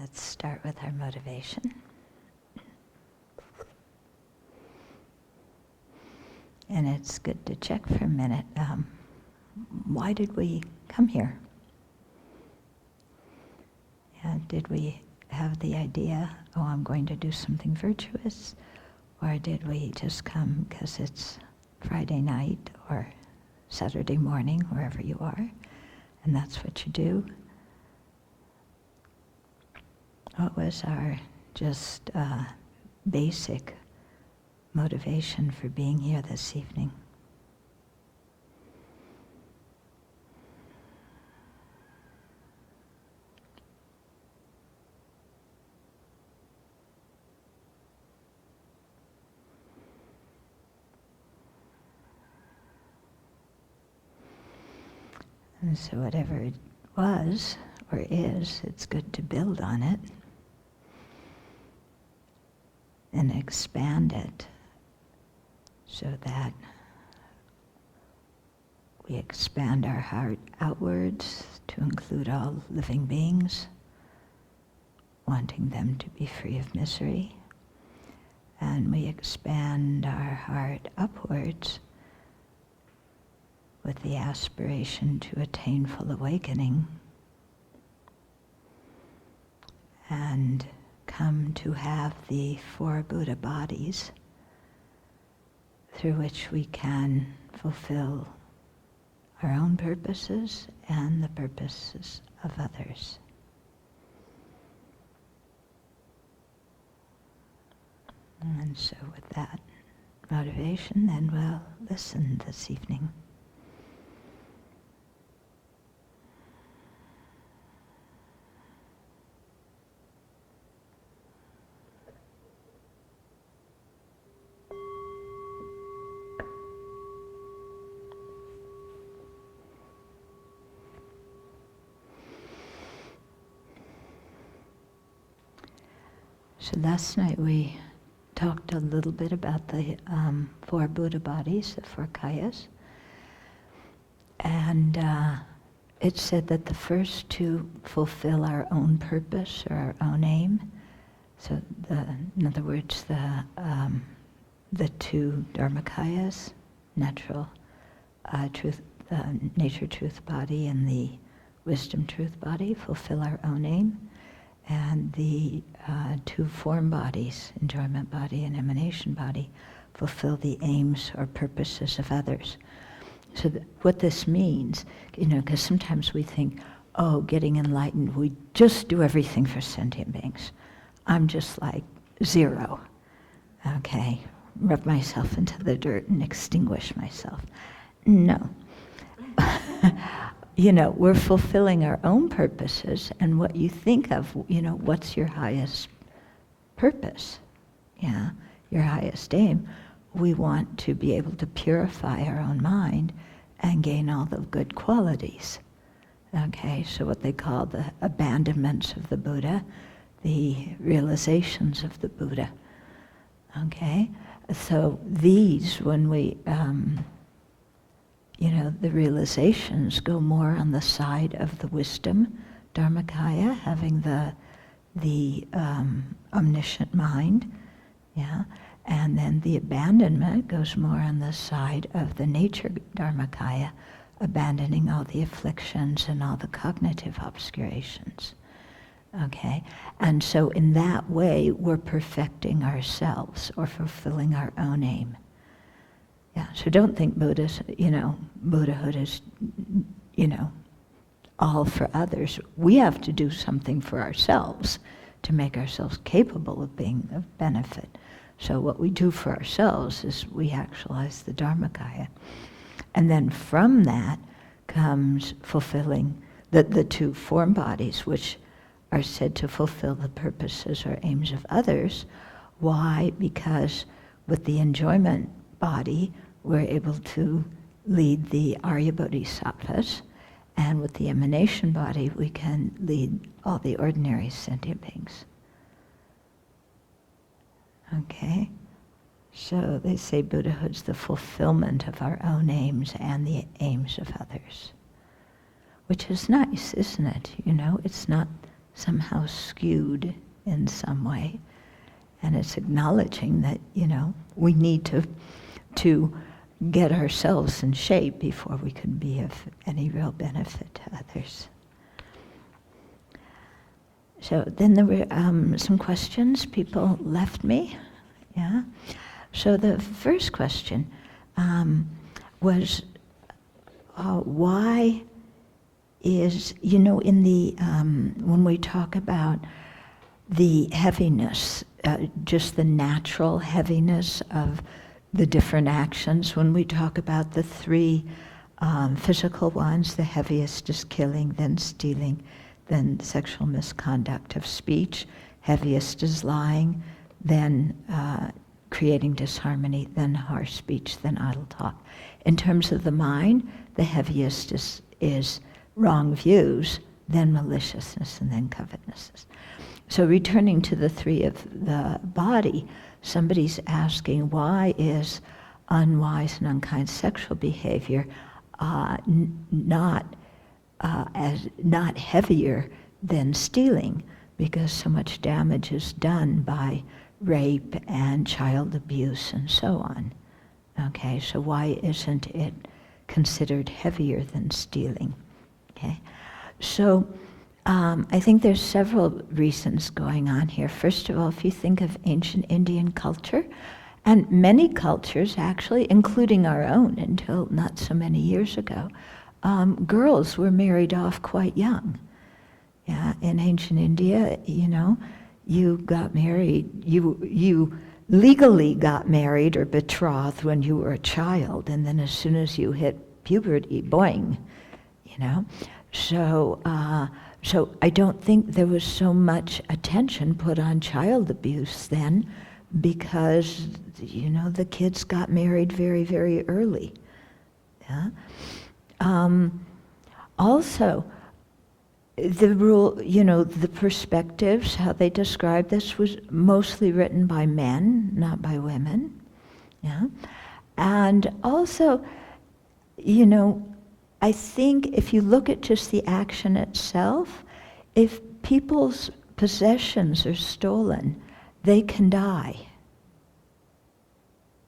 Let's start with our motivation. And it's good to check for a minute. Why did we come here? Did we have the idea, oh, I'm going to do something virtuous? Or did we just come because it's Friday night or Saturday morning, wherever you are, and that's what you do? What was our just basic motivation for being here this evening? And so whatever it was or is, it's good to build on it and expand it so that we expand our heart outwards to include all living beings, wanting them to be free of misery. And we expand our heart upwards with the aspiration to attain full awakening and come to have the 4 Buddha bodies through which we can fulfill our own purposes and the purposes of others. And so with that motivation, then we'll listen this evening. So last night we talked a little bit about the 4 Buddha bodies, the 4 kayas. And it said that the first 2 fulfill our own purpose or our own aim. So in other words, the 2 Dharmakayas, natural truth, nature truth body and the wisdom truth body fulfill our own aim. And the 2 form bodies, enjoyment body and emanation body, fulfill the aims or purposes of others. So what this means, because sometimes we think, oh, getting enlightened, we just do everything for sentient beings. I'm just like 0, okay? Rub myself into the dirt and extinguish myself. No. We're fulfilling our own purposes, and what you think of, what's your highest purpose? Yeah, your highest aim. We want to be able to purify our own mind and gain all the good qualities. Okay, so what they call the abandonments of the Buddha, the realizations of the Buddha. Okay, so these, when we the realizations go more on the side of the wisdom Dharmakaya, having the omniscient mind, yeah, and then the abandonment goes more on the side of the nature Dharmakaya, abandoning all the afflictions and all the cognitive obscurations. Okay, and so in that way we're perfecting ourselves or fulfilling our own aim. Yeah, so don't think Buddhahood is, all for others. We have to do something for ourselves to make ourselves capable of being of benefit. So what we do for ourselves is we actualize the Dharmakaya. And then from that comes fulfilling the 2 form bodies, which are said to fulfill the purposes or aims of others. Why? Because with the enjoyment body, we're able to lead the Arya Bodhisattvas, and with the emanation body, we can lead all the ordinary sentient beings. Okay? So they say Buddhahood's the fulfillment of our own aims and the aims of others. Which is nice, isn't it? It's not somehow skewed in some way. And it's acknowledging that, we need to get ourselves in shape before we can be of any real benefit to others. So then there were some questions people left me. Yeah. So the first question was, why is, in the, when we talk about the heaviness, just the natural heaviness of the different actions, when we talk about the three physical ones, the heaviest is killing, then stealing, then sexual misconduct of speech, heaviest is lying, then creating disharmony, then harsh speech, then idle talk. In terms of the mind, the heaviest is wrong views, then maliciousness, and then covetousness. So returning to the three of the body, somebody's asking, why is unwise and unkind sexual behavior not heavier than stealing, because so much damage is done by rape and child abuse and so on. Okay, so why isn't it considered heavier than stealing? Okay, so I think there's several reasons going on here. First of all, if you think of ancient Indian culture, and many cultures actually, including our own until not so many years ago, girls were married off quite young. Yeah, in ancient India, you got married, you legally got married or betrothed when you were a child, and then as soon as you hit puberty, boing, So I don't think there was so much attention put on child abuse then, because, the kids got married very, very early. Yeah. Also, the rule, the perspectives, how they describe this was mostly written by men, not by women. Yeah. And also, I think if you look at just the action itself, if people's possessions are stolen, they can die.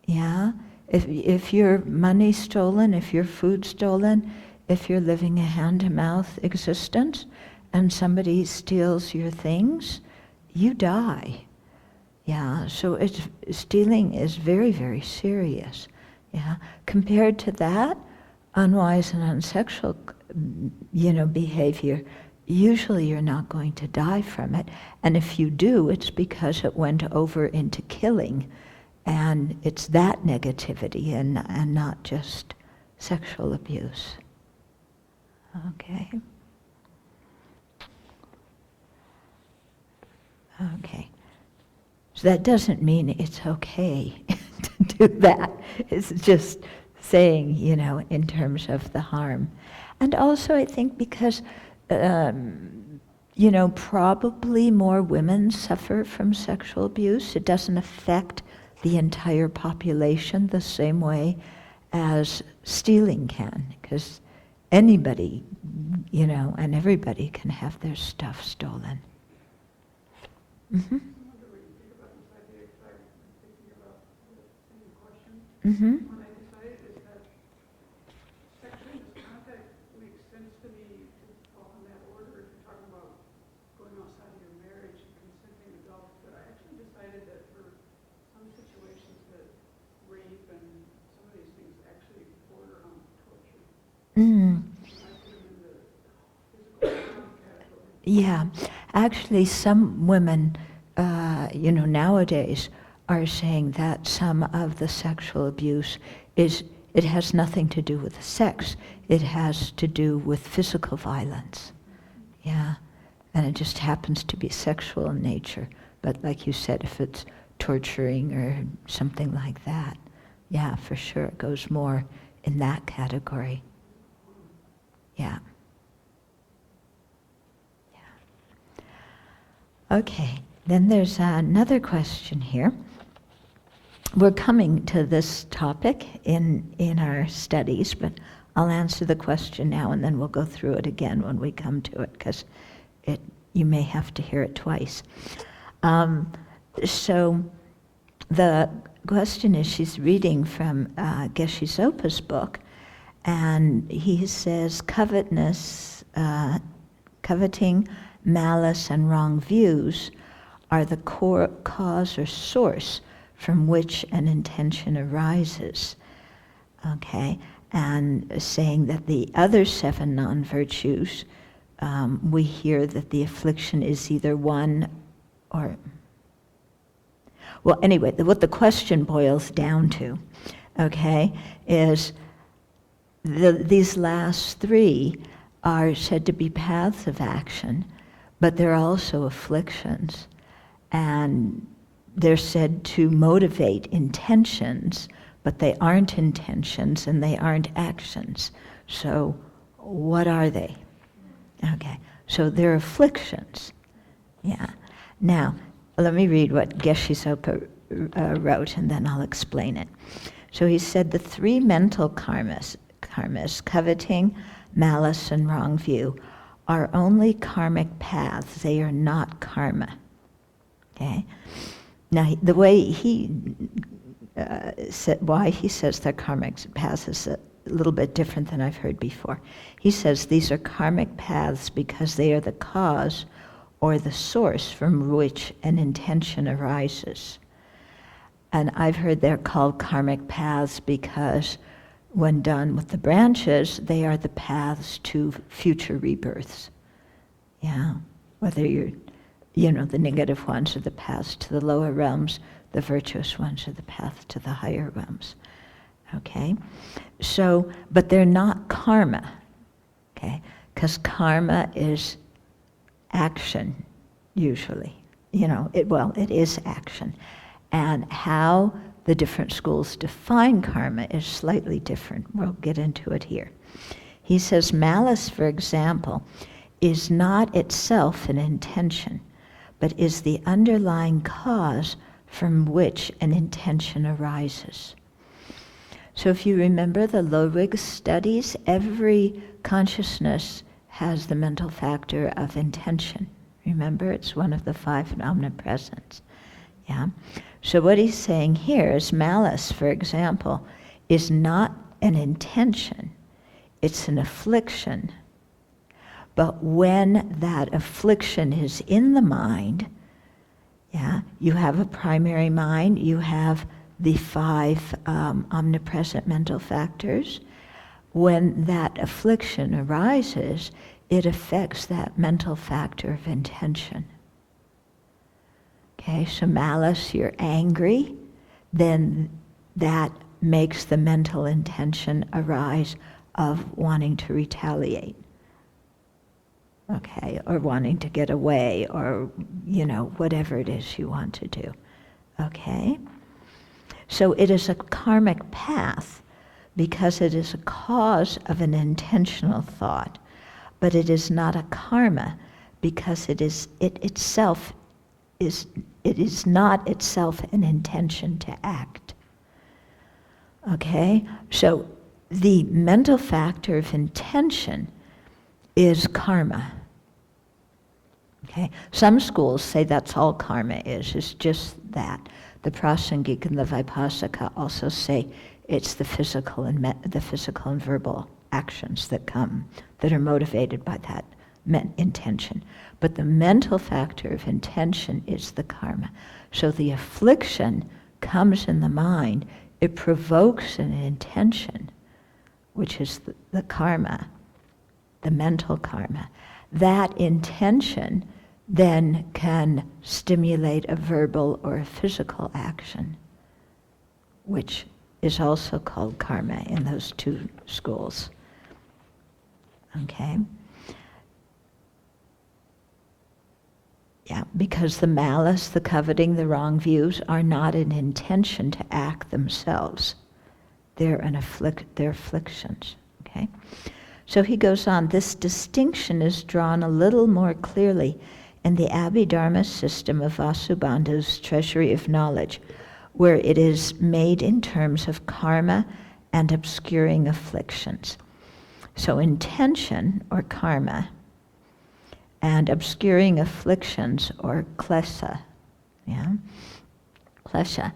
Yeah? If your money's stolen, if your food's stolen, if you're living a hand-to-mouth existence and somebody steals your things, you die. Yeah, so stealing is very, very serious. Yeah, compared to that, unwise and unsexual, behavior, usually you're not going to die from it. And if you do, it's because it went over into killing. And it's that negativity and not just sexual abuse. Okay. Okay. So that doesn't mean it's okay to do that. It's just saying, in terms of the harm. And also I think because, probably more women suffer from sexual abuse. It doesn't affect the entire population the same way as stealing can, because anybody, and everybody can have their stuff stolen. Mm-hmm. Mm-hmm. When I decided is that sexual misconduct makes sense to me to fall in that order if you're talking about going outside of your marriage and consenting adults, but I actually decided that for some situations that rape and some of these things actually border on torture. Mm. I put them in the physical harm category. Yeah, actually some women, nowadays are saying that some of the sexual abuse it has nothing to do with sex, it has to do with physical violence. Yeah, and it just happens to be sexual in nature. But like you said, if it's torturing or something like that, yeah, for sure, it goes more in that category. Yeah. Okay, then there's another question here. We're coming to this topic in our studies, but I'll answer the question now and then we'll go through it again when we come to it, because it, you may have to hear it twice. So the question is, she's reading from Geshe Zopa's book, and he says, coveting, malice, and wrong views are the core cause or source from which an intention arises. Okay, and saying that the other 7 non-virtues, we hear that the affliction is either one or, well, anyway, what the question boils down to, okay, is these last 3 are said to be paths of action, but they're also afflictions, and they're said to motivate intentions, but they aren't intentions and they aren't actions. So what are they? Okay, so they're afflictions. Yeah. Now, let me read what Geshe Zopa wrote, and then I'll explain it. So he said the 3 mental karmas, coveting, malice, and wrong view, are only karmic paths. They are not karma. Okay? Now, the way he why he says they're karmic paths is a little bit different than I've heard before. He says these are karmic paths because they are the cause or the source from which an intention arises. And I've heard they're called karmic paths because when done with the branches, they are the paths to future rebirths. Yeah, whether you're, the negative ones are the paths to the lower realms, the virtuous ones are the path to the higher realms. Okay? So, but they're not karma. Okay? Because karma is action, usually. It is action. And how the different schools define karma is slightly different. We'll get into it here. He says malice, for example, is not itself an intention, but is the underlying cause from which an intention arises. So if you remember the Lorig studies, every consciousness has the mental factor of intention. Remember, it's one of the 5 omnipresents. Yeah? So what he's saying here is malice, for example, is not an intention, it's an affliction. But when that affliction is in the mind, yeah, you have a primary mind, you have the 5 omnipresent mental factors. When that affliction arises, it affects that mental factor of intention. Okay, so malice, you're angry, then that makes the mental intention arise of wanting to retaliate. Okay, or wanting to get away, or, whatever it is you want to do. Okay? So it is a karmic path because it is a cause of an intentional thought, but it is not a karma because it is not itself an intention to act. Okay? So the mental factor of intention is karma. Okay? Some schools say that's all karma is. It's just that. The Prasangika and the Vipassika also say it's the physical and verbal actions that come, that are motivated by that intention. But the mental factor of intention is the karma. So the affliction comes in the mind. It provokes an intention, which is the karma, the mental karma. That intention then can stimulate a verbal or a physical action, which is also called karma in those 2 schools. Okay? Yeah, because the malice, the coveting, the wrong views are not an intention to act themselves. They're afflictions. Okay? So he goes on, this distinction is drawn a little more clearly in the Abbey Dharma system of Vasubandhu's Treasury of Knowledge, where it is made in terms of karma and obscuring afflictions. So intention, or karma, and obscuring afflictions, or klesha, yeah, klesha,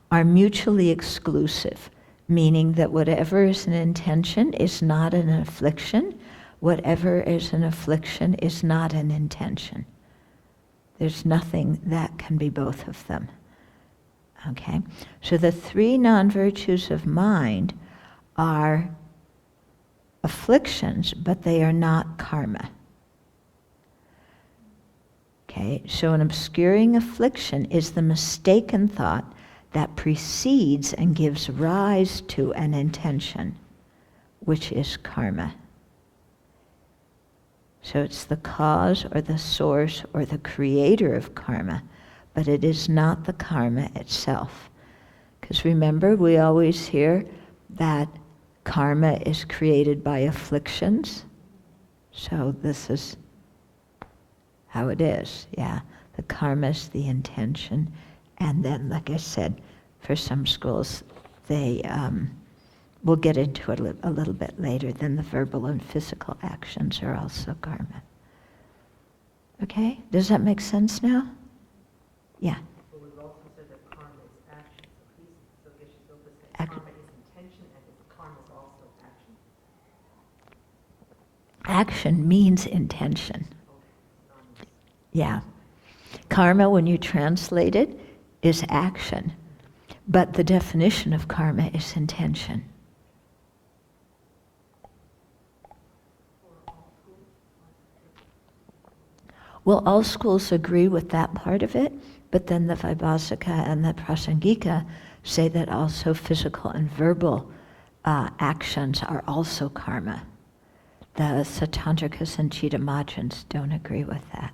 are mutually exclusive, meaning that whatever is an intention is not an affliction, whatever is an affliction is not an intention. There's nothing that can be both of them. Okay? So the three non-virtues of mind are afflictions, but they are not karma. Okay? So an obscuring affliction is the mistaken thought that precedes and gives rise to an intention, which is karma. So it's the cause or the source or the creator of karma, but it is not the karma itself. Because remember, we always hear that karma is created by afflictions. So this is how it is, yeah. The karma is the intention. And then, like I said, for some schools, they, we'll get into it a little bit later, then the verbal and physical actions are also karma. Okay? Does that make sense now? Yeah. But we've also said that karma is action. So Geshe-Silpa says Action. karma is intention and karma is also action. Action means intention. Okay. Yeah. Karma, when you translate it, is action. But the definition of karma is intention. Well, all schools agree with that part of it, but then the Vaibhasika and the Prasangika say that also physical and verbal actions are also karma. The Satantrikas and Chittamajans don't agree with that.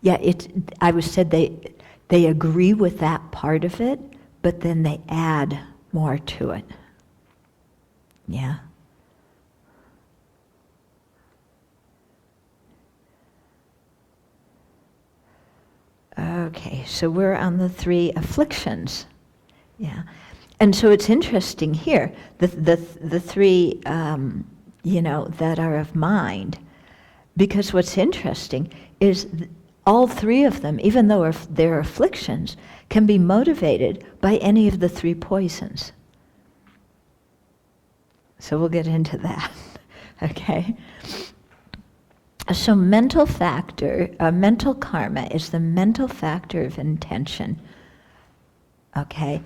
Yeah, I was said they agree with that part of it, but then they add more to it. Yeah. Okay, so we're on the three afflictions. Yeah. And so it's interesting here, the three, that are of mind, because what's interesting is all three of them, even though they're afflictions, can be motivated by any of the three poisons. So we'll get into that, okay? So mental karma is the mental factor of intention, okay,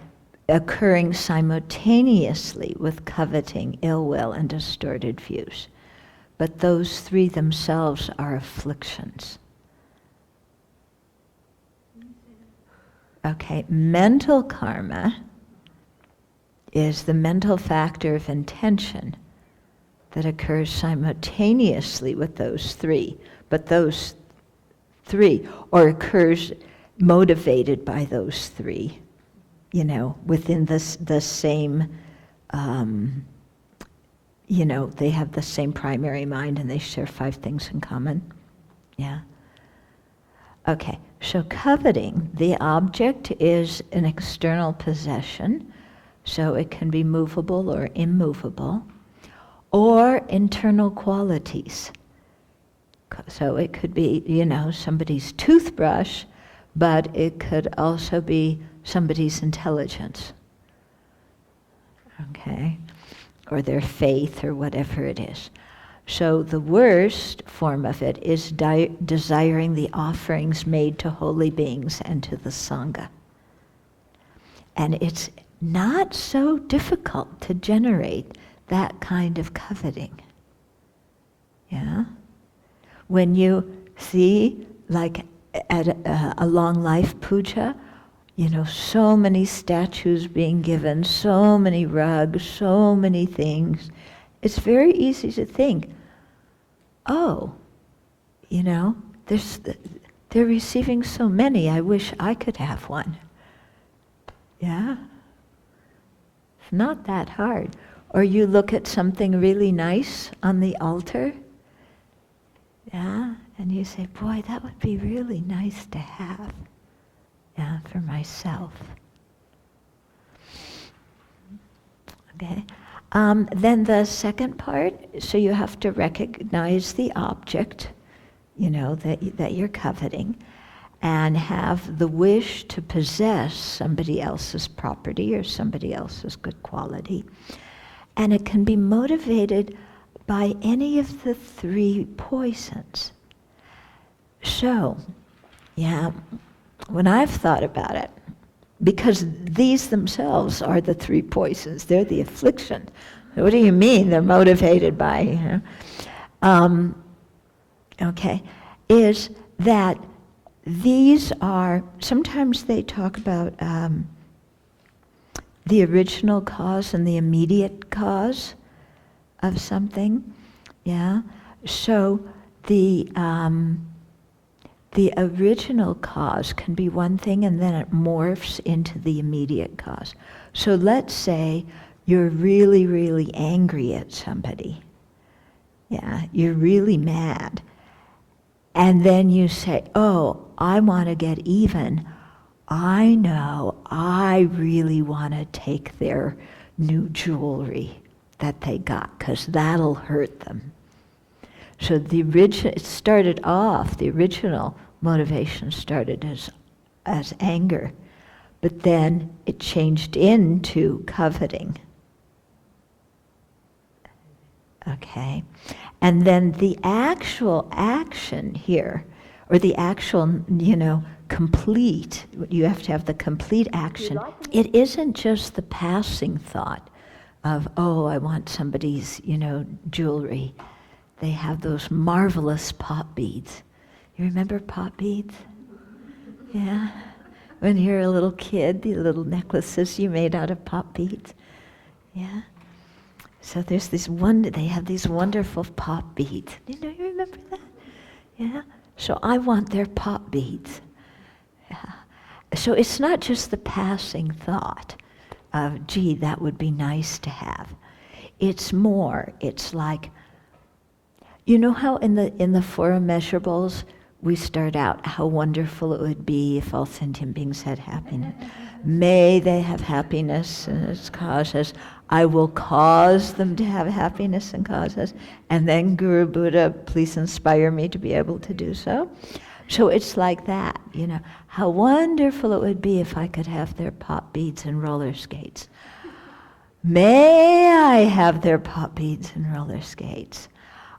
occurring simultaneously with coveting, ill will, and distorted views. But those three themselves are afflictions. Okay, mental karma is the mental factor of intention that occurs simultaneously with those three, but those three, or occurs motivated by those three, within the same, they have the same primary mind and they share 5 things in common. Yeah. Okay, so coveting, the object is an external possession, so it can be movable or immovable, or internal qualities. So it could be, somebody's toothbrush, but it could also be somebody's intelligence, okay, or their faith or whatever it is. So the worst form of it is desiring the offerings made to holy beings and to the Sangha. And it's not so difficult to generate that kind of coveting. Yeah? When you see, like at a long life puja, so many statues being given, so many rugs, so many things, it's very easy to think, oh, they're receiving so many, I wish I could have one. Yeah? It's not that hard. Or you look at something really nice on the altar, yeah, and you say, boy, that would be really nice to have, yeah, for myself. Okay? Then the second part, so you have to recognize the object, that you're coveting, and have the wish to possess somebody else's property or somebody else's good quality. And it can be motivated by any of the three poisons. So, when I've thought about it, because these themselves are the three poisons, they're the affliction. What do you mean they're motivated by? Is that these are, sometimes they talk about the original cause and the immediate cause of something. So the original cause can be one thing, and then it morphs into the immediate cause. So let's say you're really, really angry at somebody. You're really mad. And then you say, oh, I want to get even. I know I really want to take their new jewelry that they got, because that'll hurt them. So the original motivation started as anger, but then it changed into coveting. Okay? And then the actual action here, or the actual, complete, you have to have the complete action. It isn't just the passing thought of, oh, I want somebody's, jewelry. They have those marvelous pop beads. You remember pop beads? Yeah? When you're a little kid, the little necklaces you made out of pop beads. Yeah? So there's they have these wonderful pop beads. You remember that? Yeah? So I want their pop beads. Yeah. So it's not just the passing thought of, gee, that would be nice to have. It's more, it's like, you know how in the four immeasurables we start out, how wonderful it would be if all sentient beings had happiness. May they have happiness and its causes. I will cause them to have happiness and causes. And then Guru Buddha, please inspire me to be able to do so. So it's like that, how wonderful it would be if I could have their pop beads and roller skates. May I have their pop beads and roller skates.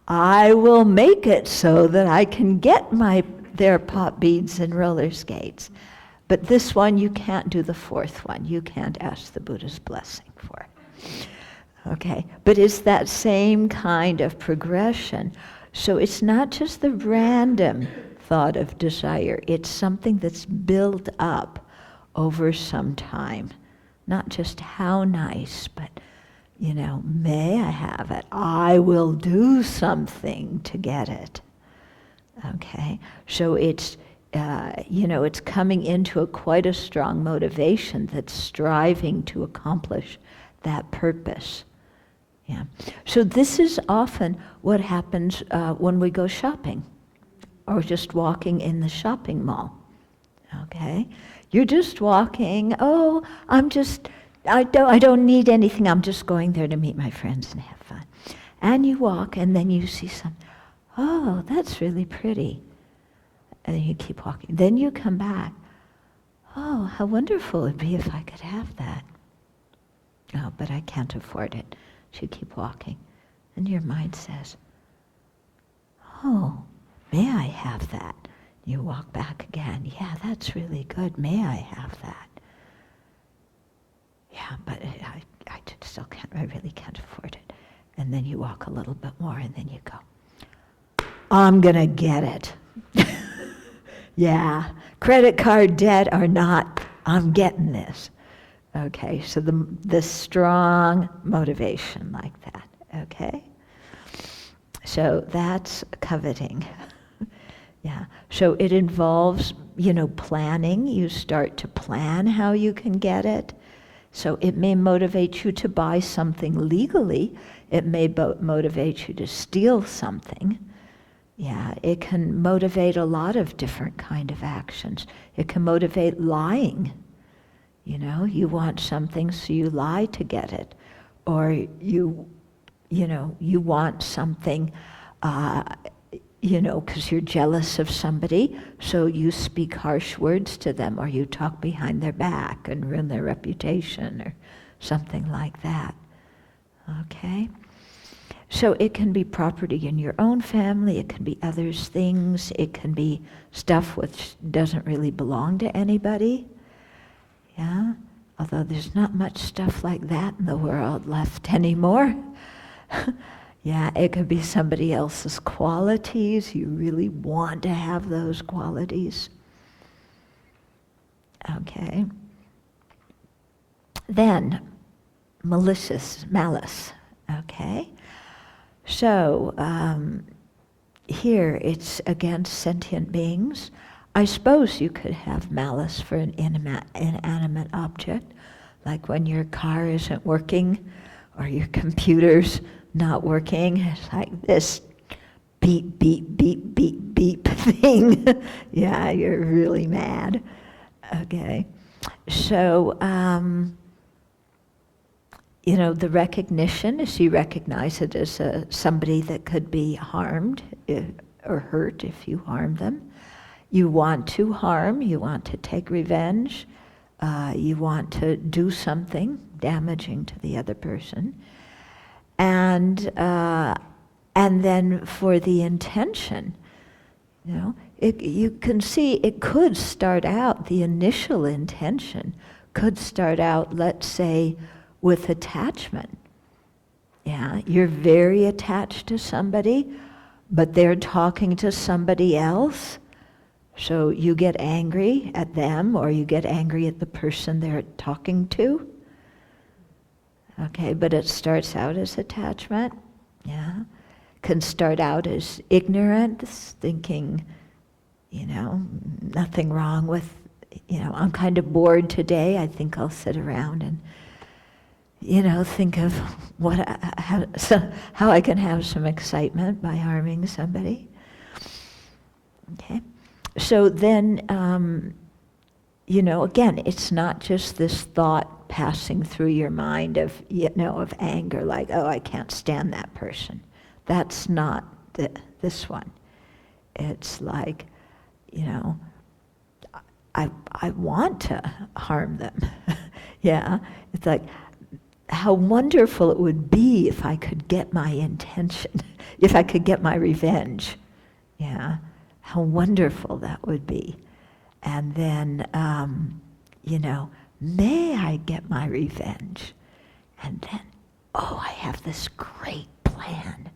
I will make it so that I can get their pop beads and roller skates. But this one, you can't do the fourth one. You can't ask the Buddha's blessing for it. Okay, but it's that same kind of progression. So it's not just the random thought of desire. It's something that's built up over some time. Not just how nice, but may I have it? I will do something to get it. Okay? So it's, it's coming into quite a strong motivation that's striving to accomplish that purpose. Yeah. So this is often what happens when we go shopping or just walking in the shopping mall. Okay? You're just walking, I don't need anything. I'm just going there to meet my friends and have fun. And you walk, and then you see something. Oh, that's really pretty. And then you keep walking. Then you come back. Oh, how wonderful it would be if I could have that. Oh, but I can't afford it. So you keep walking. And your mind says, oh, may I have that? You walk back again. Yeah, that's really good. May I have that? Yeah, but I still can't, I really can't afford it. And then you walk a little bit more, and then you go, I'm gonna get it. Yeah, credit card debt or not, I'm getting this. Okay, so the strong motivation like that, okay? So that's coveting. Yeah, so it involves, planning. You start to plan how you can get it. So it may motivate you to buy something legally. It may motivate you to steal something. Yeah, it can motivate a lot of different kind of actions. It can motivate lying. You want something, so you lie to get it. or you want something, because you're jealous of somebody, so you speak harsh words to them, or you talk behind their back and ruin their reputation, or something like that. Okay? So it can be property in your own family, it can be others' things, it can be stuff which doesn't really belong to anybody. Yeah? Although there's not much stuff like that in the world left anymore. Yeah, it could be somebody else's qualities. You really want to have those qualities. Okay. Then, malice. Okay. So, here it's against sentient beings. I suppose you could have malice for an inanimate object, like when your car isn't working or your computer's not working. It's like this beep, beep, beep, beep, beep thing. Yeah, you're really mad. Okay. So, the recognition is you recognize it as somebody that could be harmed or hurt if you harm them. You want to harm, you want to take revenge, you want to do something damaging to the other person. And then for the intention, you can see it could start out, the initial intention could start out, let's say, with attachment. Yeah, you're very attached to somebody, but they're talking to somebody else, so you get angry at them, or you get angry at the person they're talking to. Okay, but it starts out as attachment. Yeah, can start out as ignorance, thinking, nothing wrong with, I'm kind of bored today, I think I'll sit around and, think of how I can have some excitement by harming somebody. Okay, so then, again, it's not just this thought passing through your mind of, of anger, like, oh, I can't stand that person. That's not this one. It's like, I want to harm them. Yeah, it's like, how wonderful it would be if I could get my intention, if I could get my revenge. Yeah, how wonderful that would be. And then, may I get my revenge? And then, oh, I have this great plan.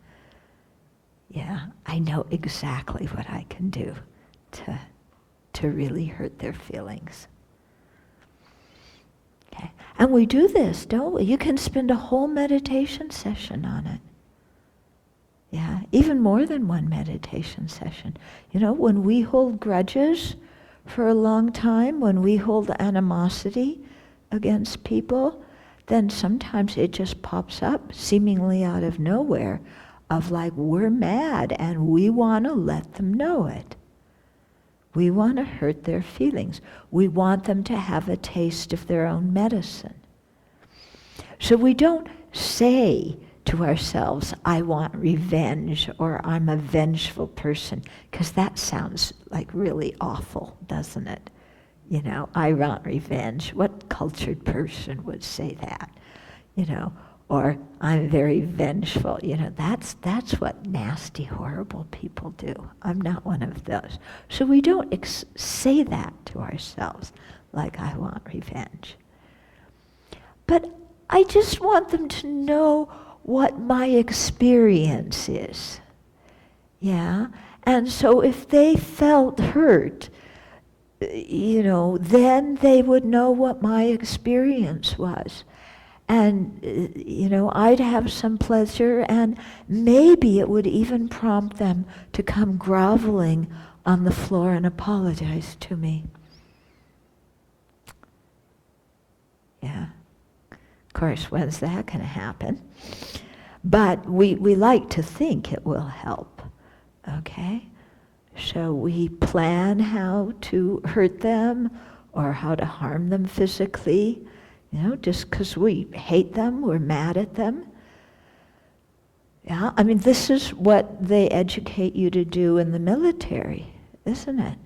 Yeah, I know exactly what I can do to really hurt their feelings. Okay. And we do this, don't we? You can spend a whole meditation session on it. Yeah, even more than one meditation session. When we hold grudges for a long time, when we hold animosity against people, then sometimes it just pops up seemingly out of nowhere of like, we're mad and we want to let them know it. We want to hurt their feelings. We want them to have a taste of their own medicine. So we don't say to ourselves, I want revenge, or I'm a vengeful person, because that sounds like really awful, doesn't it? I want revenge. What cultured person would say that? Or I'm very vengeful. That's what nasty, horrible people do. I'm not one of those. So we don't say that to ourselves, like, I want revenge. But I just want them to know what my experience is. Yeah? And so if they felt hurt, then they would know what my experience was. And, I'd have some pleasure, and maybe it would even prompt them to come groveling on the floor and apologize to me. Yeah. Of course, when's that going to happen? But we like to think it will help, okay? So we plan how to hurt them or how to harm them physically. just because we hate them, we're mad at them. Yeah, I mean, this is what they educate you to do in the military, isn't it?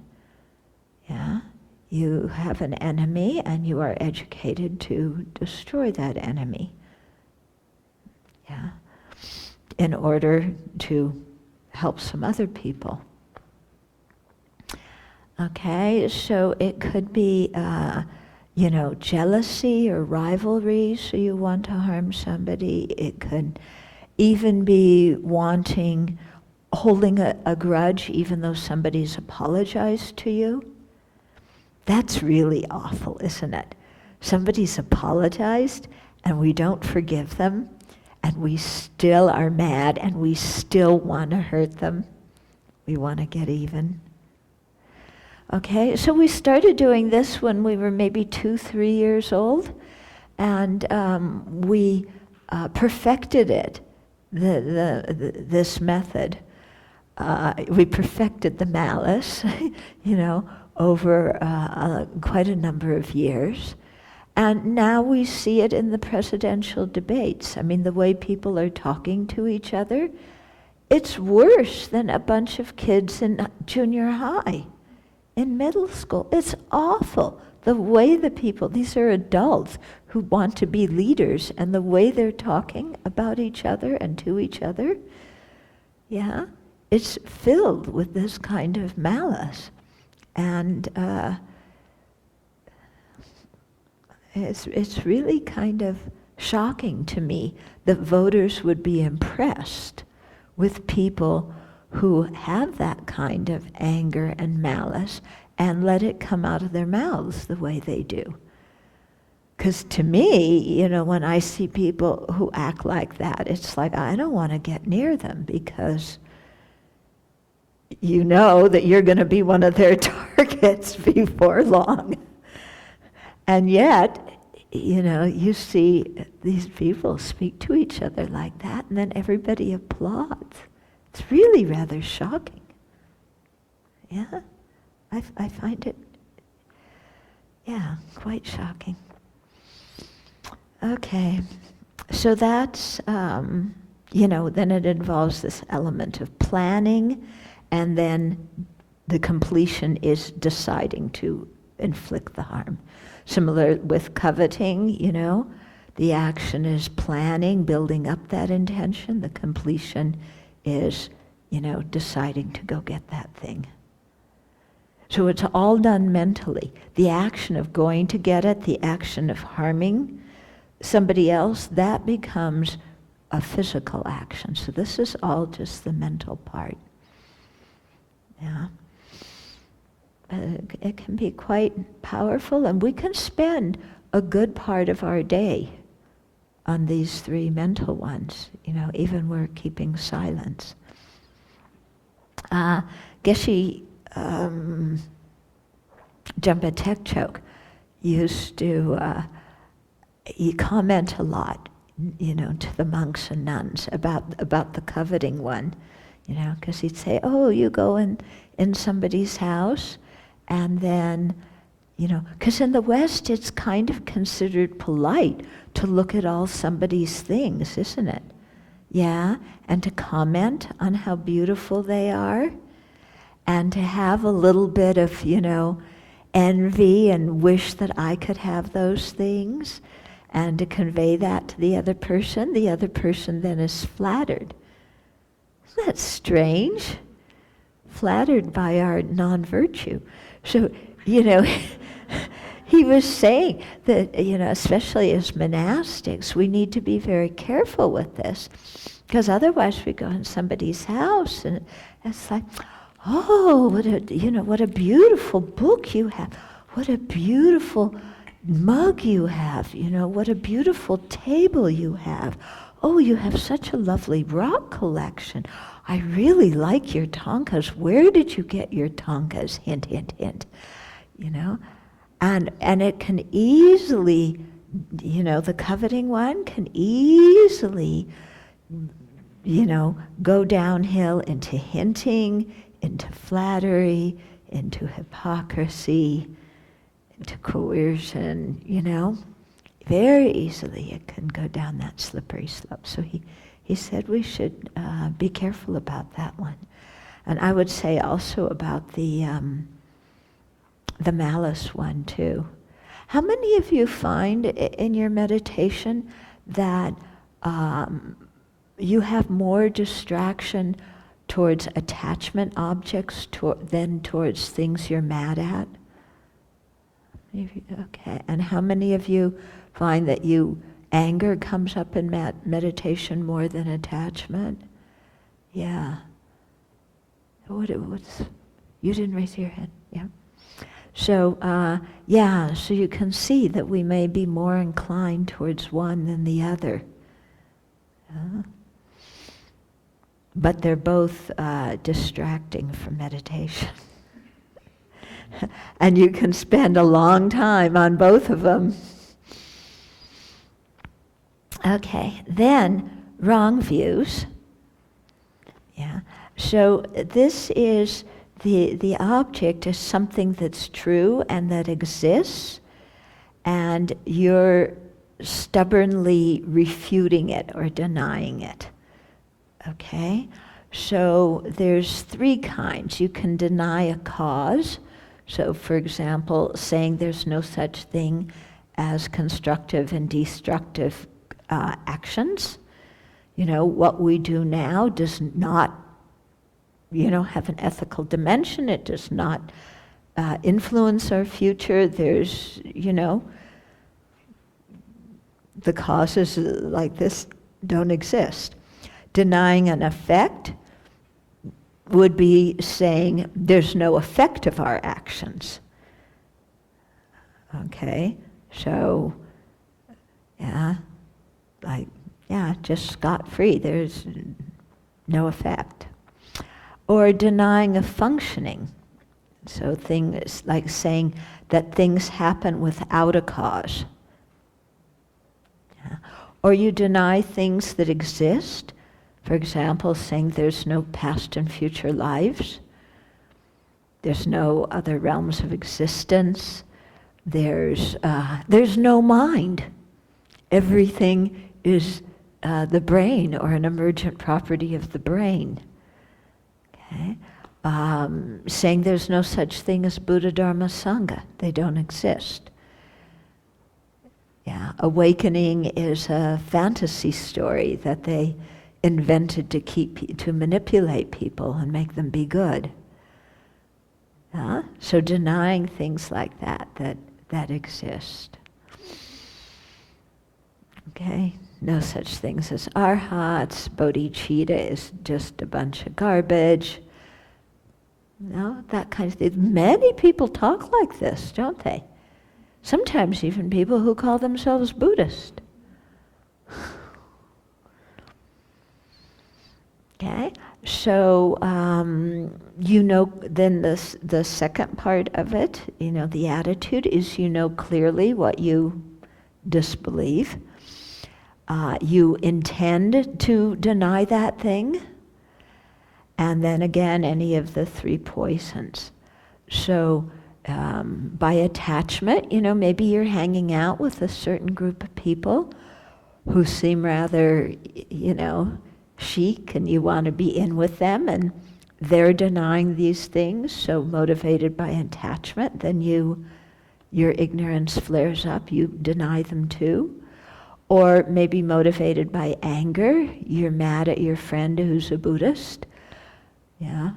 Yeah, you have an enemy and you are educated to destroy that enemy. Yeah, in order to help some other people. Okay, so it could be, jealousy or rivalry, so you want to harm somebody. It could even be holding a grudge even though somebody's apologized to you. That's really awful, isn't it? Somebody's apologized and we don't forgive them and we still are mad and we still want to hurt them. We want to get even. Okay, so we started doing this when we were maybe 2-3 years old, and we perfected it, this method. We perfected the malice, over quite a number of years. And now we see it in the presidential debates. I mean, the way people are talking to each other, it's worse than a bunch of kids in junior high. In middle school, it's awful. The way these are adults who want to be leaders, and the way they're talking about each other and to each other, yeah, it's filled with this kind of malice. And it's really kind of shocking to me that voters would be impressed with people who have that kind of anger and malice and let it come out of their mouths the way they do. Because to me, when I see people who act like that, it's like I don't want to get near them because you know that you're going to be one of their targets before long. And yet, you see these people speak to each other like that and then everybody applauds. It's really rather shocking. Yeah, I find it, quite shocking. Okay, so that's, then it involves this element of planning, and then the completion is deciding to inflict the harm. Similar with coveting, the action is planning, building up that intention. The completion is, deciding to go get that thing. So it's all done mentally. The action of going to get it, the action of harming somebody else, that becomes a physical action. So this is all just the mental part. Yeah. It can be quite powerful, and we can spend a good part of our day on these 3 mental ones, even we're keeping silence. Geshe Jumpa Tekchok used to comment a lot, to the monks and nuns about the coveting one, because he'd say, oh, you go in somebody's house, and then, because in the West it's kind of considered polite to look at all somebody's things, isn't it? Yeah, and to comment on how beautiful they are, and to have a little bit of, envy and wish that I could have those things, and to convey that to the other person then is flattered. Isn't that strange? Flattered by our non-virtue. So, he was saying that, especially as monastics, we need to be very careful with this, because otherwise we go in somebody's house and it's like, oh, what a beautiful book you have. What a beautiful mug you have. What a beautiful table you have. Oh, you have such a lovely rock collection. I really like your thangkas. Where did you get your thangkas? Hint, hint, hint. And it can easily, the coveting one can easily, go downhill into hinting, into flattery, into hypocrisy, into coercion, even very easily it can go down that slippery slope. So he said we should be careful about that one. And I would say also about the malice one too. How many of you find in your meditation that you have more distraction towards attachment objects than towards things you're mad at? Okay. And how many of you find that anger comes up in meditation more than attachment? Yeah. You didn't raise your hand, yeah? So, so you can see that we may be more inclined towards one than the other. But they're both distracting from meditation. And you can spend a long time on both of them. Okay, then wrong views. Yeah. So this is the object is something that's true and that exists, and you're stubbornly refuting it or denying it. Okay? So there's three kinds. You can deny a cause. So for example, saying there's no such thing as constructive and destructive actions. What we do now does not have an ethical dimension. It does not influence our future. There's, the causes like this don't exist. Denying an effect would be saying there's no effect of our actions. Okay, so, just scot-free. There's no effect. Or denying a functioning. So things like saying that things happen without a cause. Yeah. Or you deny things that exist. For example, saying there's no past and future lives. There's no other realms of existence. There's no mind. Everything is the brain or an emergent property of the brain. Okay. Saying there's no such thing as Buddha, Dharma, Sangha. They don't exist. Yeah. Awakening is a fantasy story that they invented to manipulate people and make them be good. So denying things like that exist. Okay, no such things as arhats. Bodhicitta is just a bunch of garbage. No, that kind of thing. Many people talk like this, don't they? Sometimes even people who call themselves Buddhist. Okay, so then the second part of it, the attitude is clearly what you disbelieve. You intend to deny that thing, and then again any of the three poisons. So by attachment, maybe you're hanging out with a certain group of people who seem rather, chic, and you want to be in with them, and they're denying these things, so motivated by attachment, then your ignorance flares up, you deny them too. Or maybe motivated by anger, you're mad at your friend who's a Buddhist. Yeah.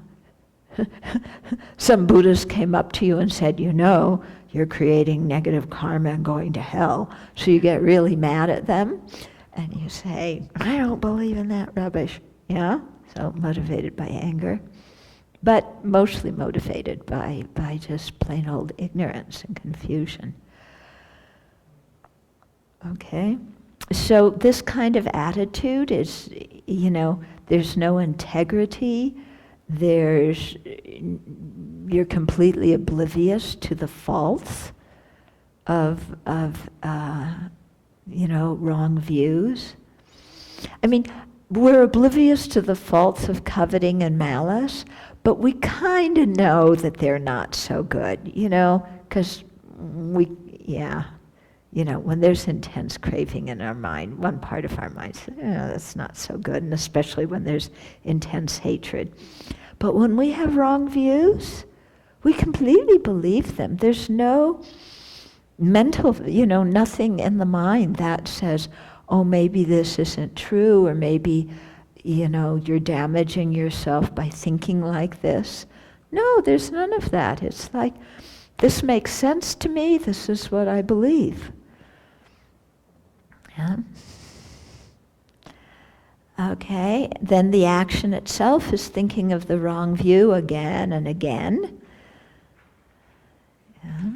Some Buddhist came up to you and said, you're creating negative karma and going to hell. So you get really mad at them. And you say, I don't believe in that rubbish. Yeah? So motivated by anger. But mostly motivated by just plain old ignorance and confusion. Okay? So this kind of attitude is, there's no integrity. You're completely oblivious to the faults of wrong views. I mean, we're oblivious to the faults of coveting and malice, but we kind of know that they're not so good, because when there's intense craving in our mind, one part of our mind says, that's not so good, and especially when there's intense hatred. But when we have wrong views, we completely believe them. There's no mental, nothing in the mind that says, oh, maybe this isn't true, or maybe, you're damaging yourself by thinking like this. No, there's none of that. It's like, this makes sense to me, this is what I believe. Yeah. Okay, then the action itself is thinking of the wrong view again and again. Yeah.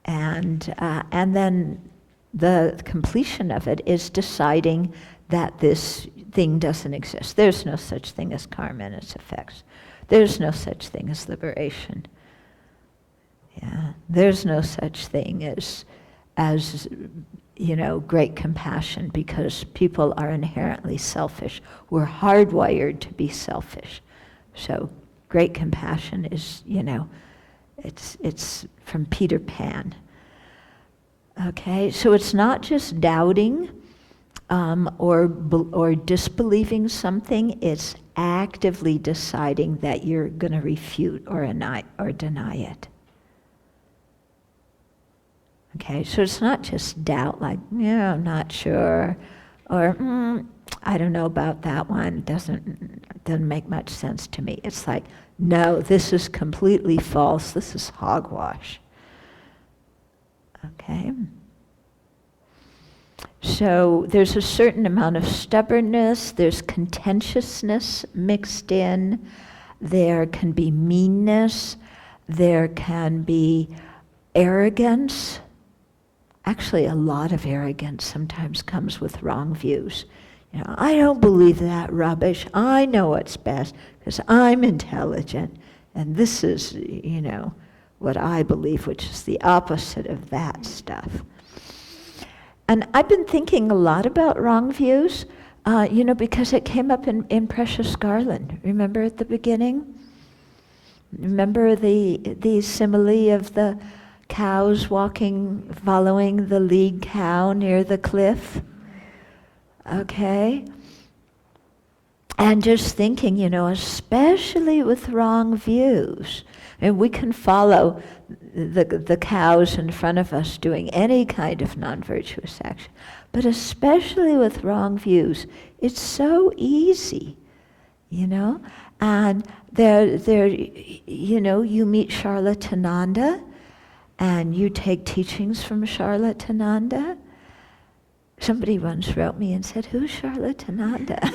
And then the completion of it is deciding that this thing doesn't exist. There's no such thing as karma and its effects. There's no such thing as liberation. Yeah, there's no such thing as great compassion, because people are inherently selfish. We're hardwired to be selfish. So great compassion is, it's from Peter Pan. Okay, so it's not just doubting or disbelieving something, it's actively deciding that you're going to refute or deny it. Okay, so it's not just doubt, like, I'm not sure, or I don't know about that one, doesn't make much sense to me. It's like, no, this is completely false, this is hogwash. Okay? So there's a certain amount of stubbornness, there's contentiousness mixed in, there can be meanness, there can be arrogance. Actually, a lot of arrogance sometimes comes with wrong views. I don't believe that rubbish. I know what's best because I'm intelligent. And this is, what I believe, which is the opposite of that stuff. And I've been thinking a lot about wrong views, because it came up in Precious Garland. Remember at the beginning? Remember the simile of the cows following the lead cow near the cliff? Okay. And just thinking, especially with wrong views, and we can follow the cows in front of us doing any kind of non-virtuous action, but especially with wrong views, it's so easy, and you meet Charlatananda, and you take teachings from Charlatananda. Somebody once wrote me and said, who's Charlatananda?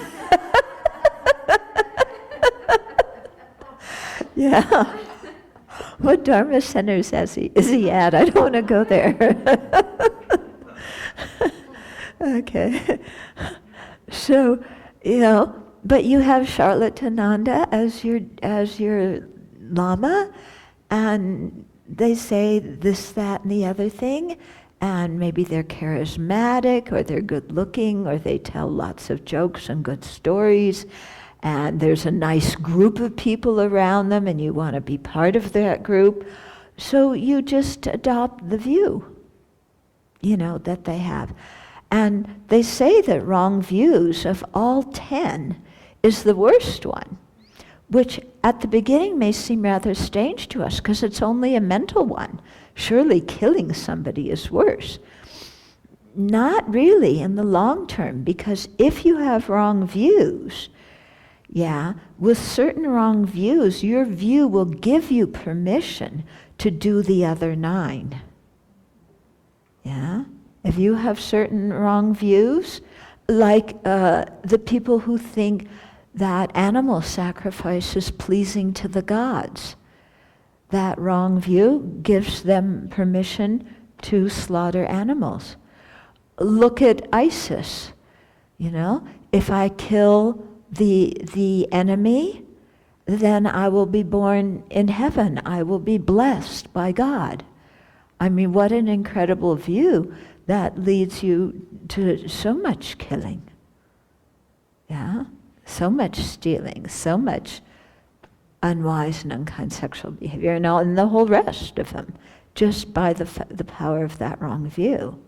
Yeah. What Dharma centers is he at? I don't want to go there. Okay. So, but you have Charlatananda as your Lama, and they say this, that, and the other thing, and maybe they're charismatic, or they're good looking, or they tell lots of jokes and good stories, and there's a nice group of people around them, and you want to be part of that group. So you just adopt the view, that they have. And they say that wrong views of all 10 is the worst one, which at the beginning may seem rather strange to us because it's only a mental one. Surely killing somebody is worse. Not really in the long term, because if you have wrong views, with certain wrong views, your view will give you permission to do the other 9. Yeah? If you have certain wrong views, like the people who think that animal sacrifice is pleasing to the gods, that wrong view gives them permission to slaughter animals. Look at ISIS. If I kill the enemy, then I will be born in heaven. I will be blessed by God. I mean, what an incredible view that leads you to so much killing. Yeah? So much stealing, so much unwise and unkind sexual behavior, and the whole rest of them, just by the power of that wrong view.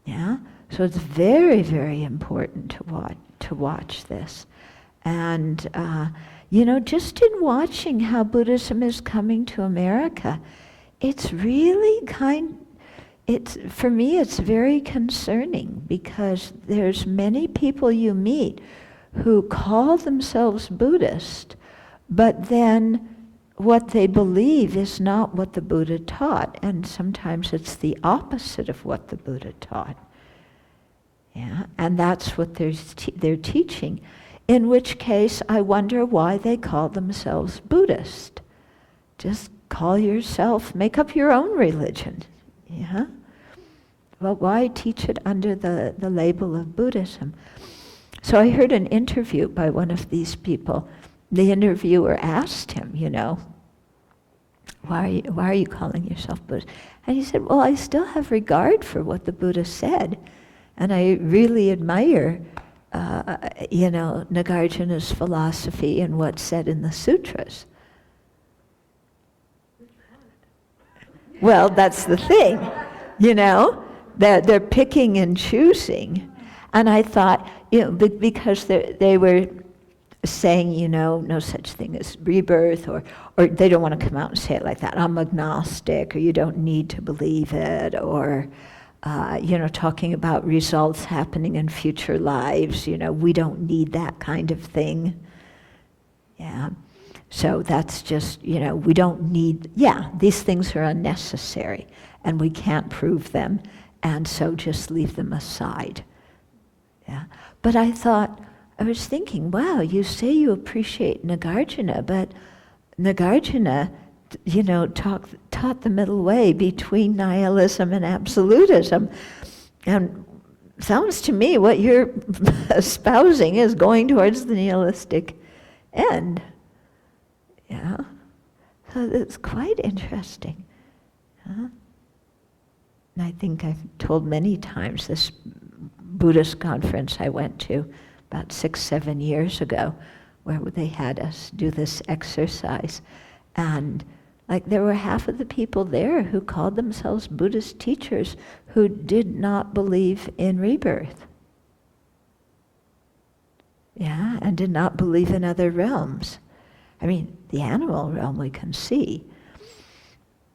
Yeah? So it's very, very important to watch this. And, just in watching how Buddhism is coming to America, it's really for me, it's very concerning, because there's many people you meet who call themselves Buddhist, but then what they believe is not what the Buddha taught, and sometimes it's the opposite of what the Buddha taught. Yeah, and that's what they're teaching. In which case, I wonder why they call themselves Buddhist. Just call yourself, make up your own religion. Yeah? Well, why teach it under the label of Buddhism? So I heard an interview by one of these people. The interviewer asked him, why are you calling yourself Buddhist? And he said, well, I still have regard for what the Buddha said. And I really admire, Nagarjuna's philosophy and what's said in the sutras. Well, that's the thing, they're picking and choosing. And I thought, because they were saying, no such thing as rebirth, or they don't want to come out and say it like that, I'm agnostic, or you don't need to believe it, or talking about results happening in future lives, we don't need that kind of thing. Yeah. So that's just, we don't need, these things are unnecessary, and we can't prove them, and so just leave them aside. Yeah. But I was thinking, wow, you say you appreciate Nagarjuna, but Nagarjuna, taught the middle way between nihilism and absolutism. And sounds to me what you're espousing is going towards the nihilistic end. Yeah? So it's quite interesting. Huh? And I think I've told many times this Buddhist conference I went to about 6-7 years ago, where they had us do this exercise. And there were half of the people there who called themselves Buddhist teachers who did not believe in rebirth. Yeah, and did not believe in other realms. I mean, the animal realm we can see.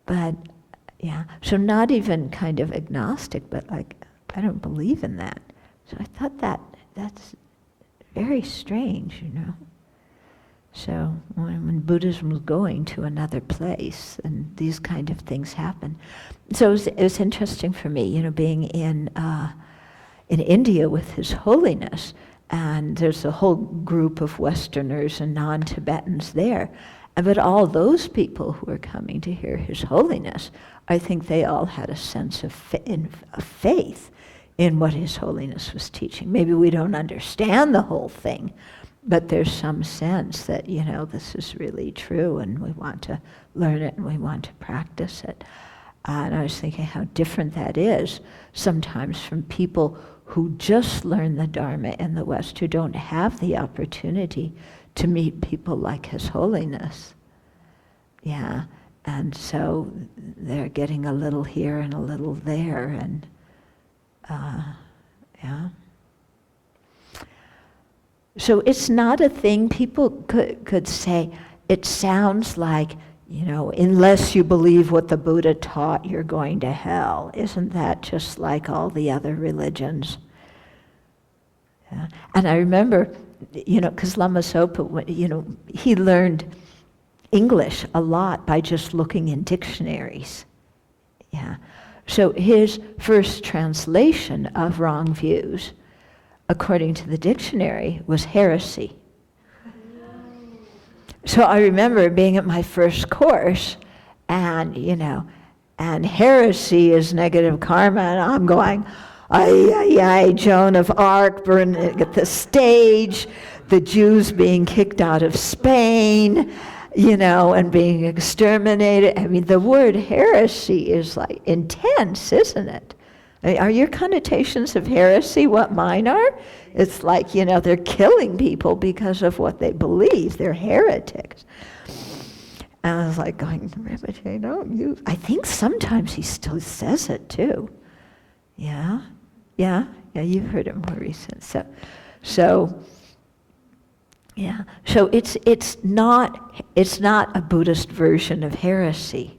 But, so not even kind of agnostic, but I don't believe in that. So I thought that's very strange, So when Buddhism was going to another place, and these kind of things happen. So it was interesting for me, being in India with His Holiness, and there's a whole group of Westerners and non-Tibetans there. But all those people who were coming to hear His Holiness, I think they all had a sense of faith in what His Holiness was teaching. Maybe we don't understand the whole thing, but there's some sense that, this is really true, and we want to learn it and we want to practice it. And I was thinking how different that is sometimes from people who just learn the Dharma in the West, who don't have the opportunity to meet people like His Holiness. Yeah, and so they're getting a little here and a little there, and So it's not a thing people could say, it sounds like, unless you believe what the Buddha taught, you're going to hell. Isn't that just like all the other religions? Yeah. And I remember, because Lama Zopa, he learned English a lot by just looking in dictionaries. Yeah. So his first translation of wrong views, according to the dictionary, was heresy. So I remember being at my first course, and and heresy is negative karma, and I'm going, ay, Joan of Arc burning at the stage, the Jews being kicked out of Spain, and being exterminated. I mean, the word heresy is like intense, isn't it? Are your connotations of heresy what mine are? It's like, they're killing people because of what they believe. They're heretics. And I was like going, Rinpoche, don't you? I think sometimes he still says it too. Yeah? Yeah, you've heard it more recent. So yeah. So it's not a Buddhist version of heresy.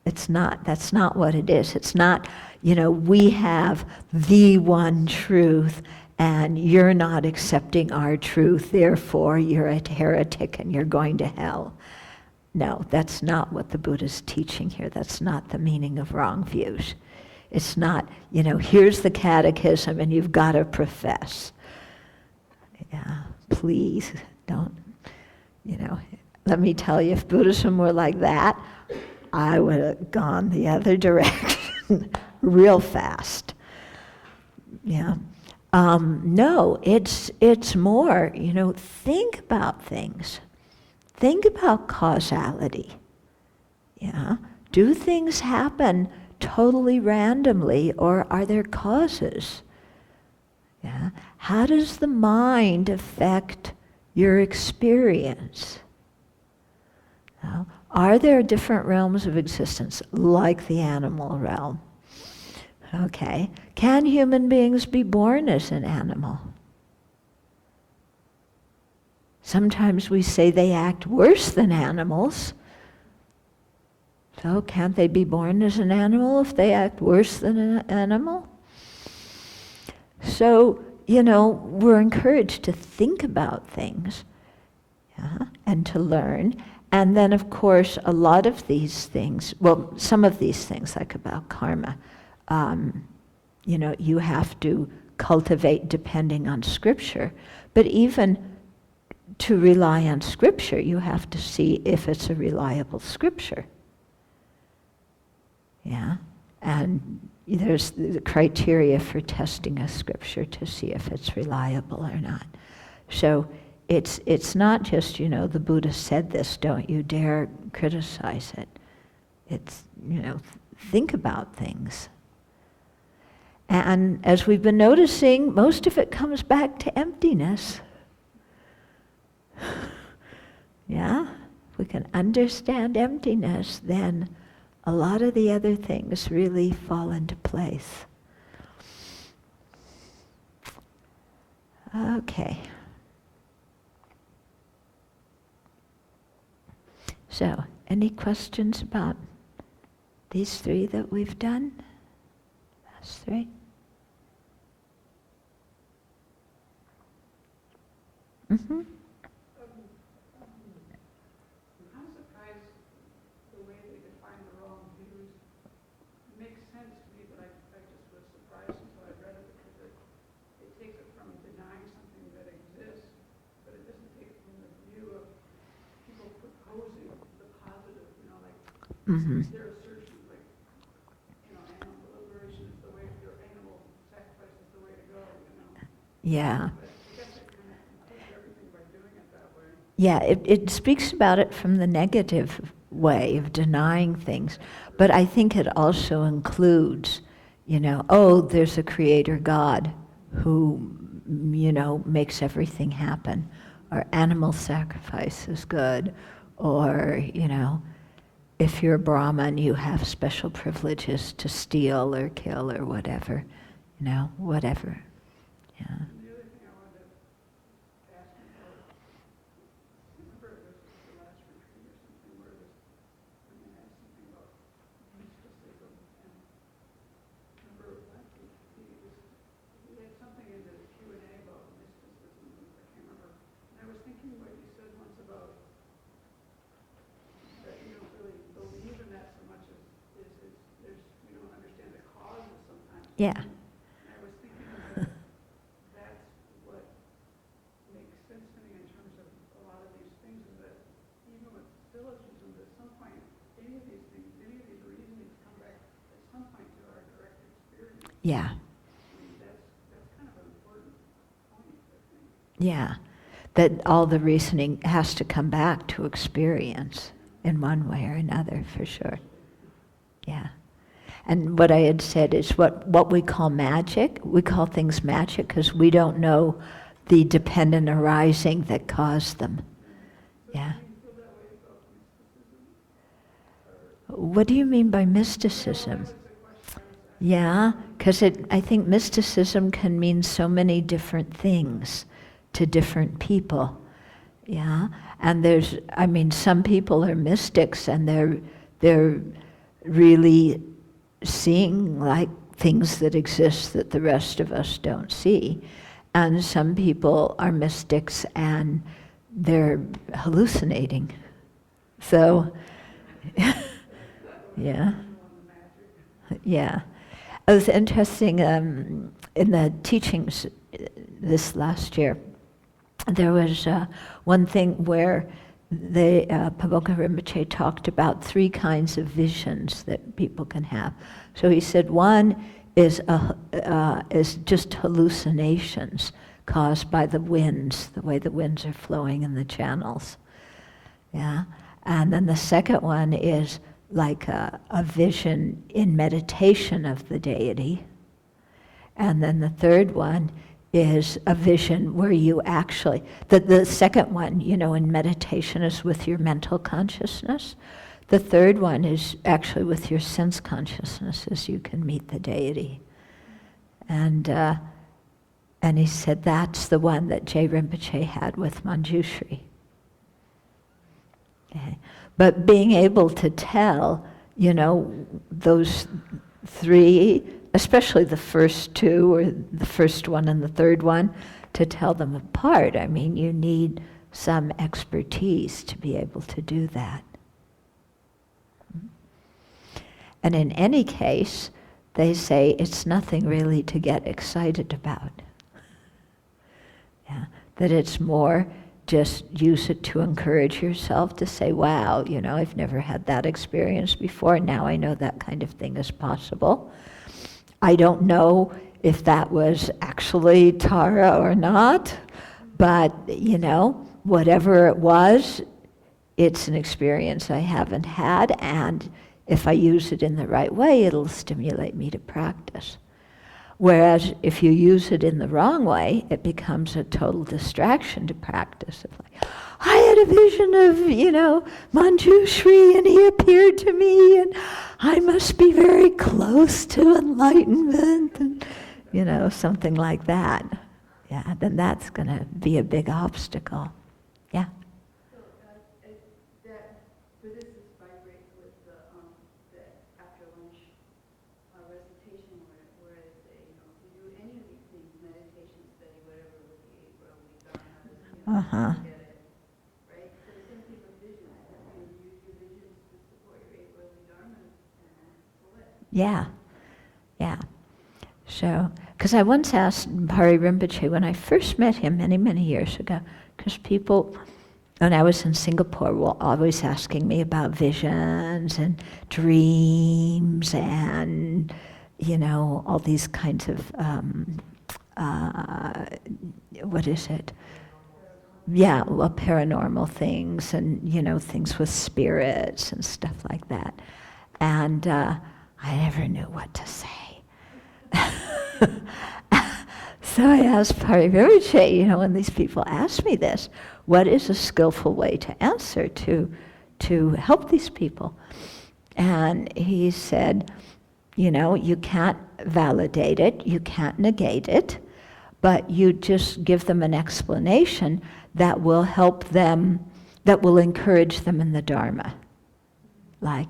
It's not. That's not what it is. It's not, we have the one truth and you're not accepting our truth, therefore you're a heretic and you're going to hell. No, that's not what the Buddha's teaching here. That's not the meaning of wrong views. It's not, here's the catechism and you've got to profess. Yeah, please don't, let me tell you, if Buddhism were like that, I would have gone the other direction real fast. Yeah. No, it's more, think about things. Think about causality. Yeah. Do things happen totally randomly, or are there causes? Yeah. How does the mind affect your experience? Now, are there different realms of existence, like the animal realm? Okay. Can human beings be born as an animal? Sometimes we say they act worse than animals. So can't they be born as an animal if they act worse than an animal? So, we're encouraged to think about things, and to learn. And then, of course, a lot of these things, some of these things, like about karma, you have to cultivate depending on Scripture. But even to rely on Scripture, you have to see if it's a reliable Scripture. Yeah? And there's the criteria for testing a Scripture to see if it's reliable or not. So it's not just, the Buddha said this, don't you dare criticize it. It's, think about things. And as we've been noticing, most of it comes back to emptiness. Yeah? If we can understand emptiness, then a lot of the other things really fall into place. Okay. So, any questions about these three that we've done? Last three? Mm-hmm. I'm surprised the way they define the wrong views. It makes sense to me, but I just was surprised until I read it, because it takes it from denying something that exists, but it doesn't take it from the view of people proposing the positive, Mm-hmm. their assertions, animal liberation is the way, your animal sacrifice is the way to go, Yeah. But I guess it kind of includes everything by doing it that way. Yeah, it speaks about it from the negative way of denying things. But I think it also includes, there's a creator God who, makes everything happen. Or animal sacrifice is good. Or, if you're a Brahmin, you have special privileges to steal or kill or whatever. Whatever. Yeah. And the other thing I wanted to ask you about, I remember it was the last retreat or something where when they asked something about mysticism, and remember he had something in the Q&A about mysticism, I can't remember. And I was thinking what you said once about that you don't really believe in that so much as you don't understand the causes sometimes. Yeah. And I was thinking that that's what makes sense to me in terms of a lot of these things, is that even with syllogisms, at some point, any of these things, any of these reasonings come back at some point to our direct experience. Yeah. I mean, that's kind of an important point, I think. Yeah. That all the reasoning has to come back to experience in one way or another, for sure. Yeah. And what I had said is what we call magic, we call things magic because we don't know the dependent arising that caused them. Yeah. What do you mean by mysticism? That was the question I was Yeah, because I think mysticism can mean so many different things to different people. Yeah, and some people are mystics and they're really seeing like things that exist that the rest of us don't see. And some people are mystics and they're hallucinating. So, yeah, yeah. It was interesting in the teachings this last year. There was one thing where Pagoka Rinpoche talked about 3 kinds of visions that people can have. So he said one is just hallucinations caused by the winds, the way the winds are flowing in the channels. Yeah, and then the second one is like a vision in meditation of the deity. And then the third one is a vision where you actually, the second one, in meditation is with your mental consciousness. The third one is actually with your sense consciousness as you can meet the deity. And he said that's the one that Jay Rinpoche had with Manjushri. Okay. But being able to tell, those 3, especially the first 2, or the first one and the third one, to tell them apart, you need some expertise to be able to do that. And in any case, they say it's nothing really to get excited about. Yeah, that it's more just use it to encourage yourself to say, wow, I've never had that experience before. Now I know that kind of thing is possible. I don't know if that was actually Tara or not, but, whatever it was, it's an experience I haven't had, and if I use it in the right way, it'll stimulate me to practice. Whereas if you use it in the wrong way, it becomes a total distraction to practice. It's like, I had a vision of, Manjushri, and he appeared to me, and I must be very close to enlightenment, and, something like that. Yeah, then that's going to be a big obstacle. Yeah. So that Buddhists vibrate with the after lunch recitation where they say, if you do any of these things, meditation, study, whatever, with the 8 worldly dharmas, get it, right? So the same thing with visions. You use your visions to support your 8 worldly dharmas, and so what? Yeah, yeah. So, because I once asked Pari Rinpoche when I first met him many, many years ago, because people, when I was in Singapore, were always asking me about visions and dreams and, all these kinds of, what is it? Yeah, well, paranormal things and, things with spirits and stuff like that. And I never knew what to say. So I asked Pari Rinpoche, when these people ask me this, what is a skillful way to answer to help these people? And he said, you can't validate it, you can't negate it, but you just give them an explanation that will help them, that will encourage them in the Dharma. Like,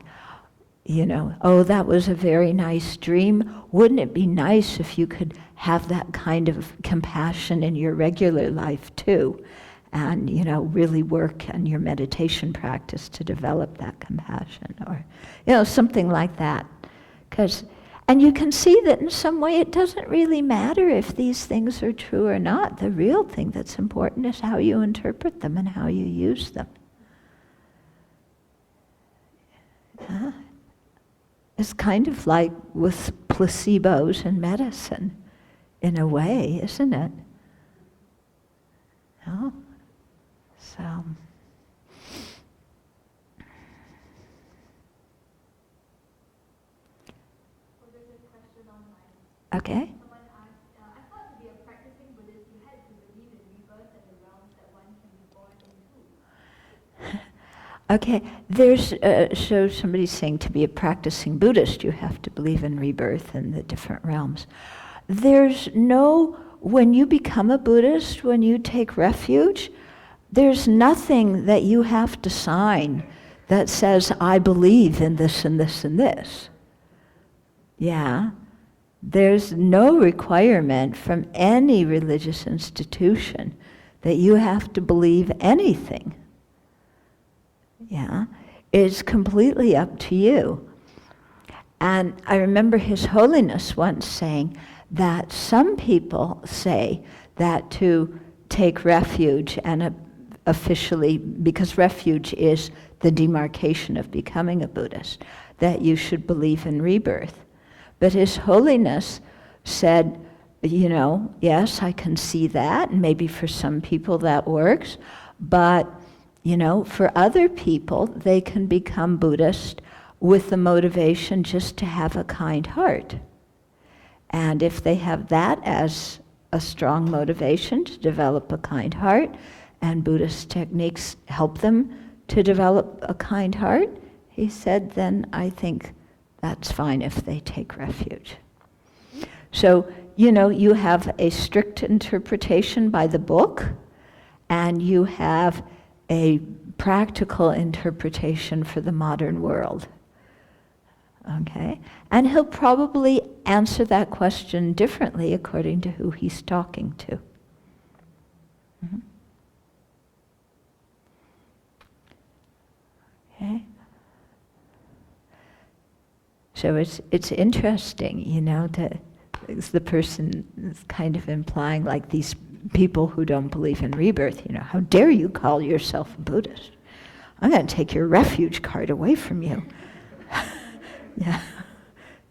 oh, that was a very nice dream. Wouldn't it be nice if you could have that kind of compassion in your regular life too? And, really work on your meditation practice to develop that compassion, or, something like that. And you can see that in some way it doesn't really matter if these things are true or not. The real thing that's important is how you interpret them and how you use them. It's kind of like with placebos in medicine, in a way, isn't it? No? So. Well, there's a question online. Okay. Someone asked, I thought to be a practicing Buddhist, you had to believe in rebirth and the realms that one can be born into. Okay, so somebody's saying to be a practicing Buddhist, you have to believe in rebirth and the different realms. When you become a Buddhist, when you take refuge, there's nothing that you have to sign that says, I believe in this and this and this. Yeah. There's no requirement from any religious institution that you have to believe anything. Yeah. It's completely up to you. And I remember His Holiness once saying that some people say that to take refuge and officially, because refuge is the demarcation of becoming a Buddhist, that you should believe in rebirth. But His Holiness said, yes, I can see that, and maybe for some people that works, but, for other people, they can become Buddhist with the motivation just to have a kind heart. And if they have that as a strong motivation to develop a kind heart, and Buddhist techniques help them to develop a kind heart, he said, then I think that's fine if they take refuge. So, you have a strict interpretation by the book, and you have a practical interpretation for the modern world. Okay? And he'll probably answer that question differently according to who he's talking to. Mm-hmm. Okay? So it's interesting, that the person is kind of implying, like these people who don't believe in rebirth, how dare you call yourself a Buddhist? I'm going to take your refuge card away from you. Yeah,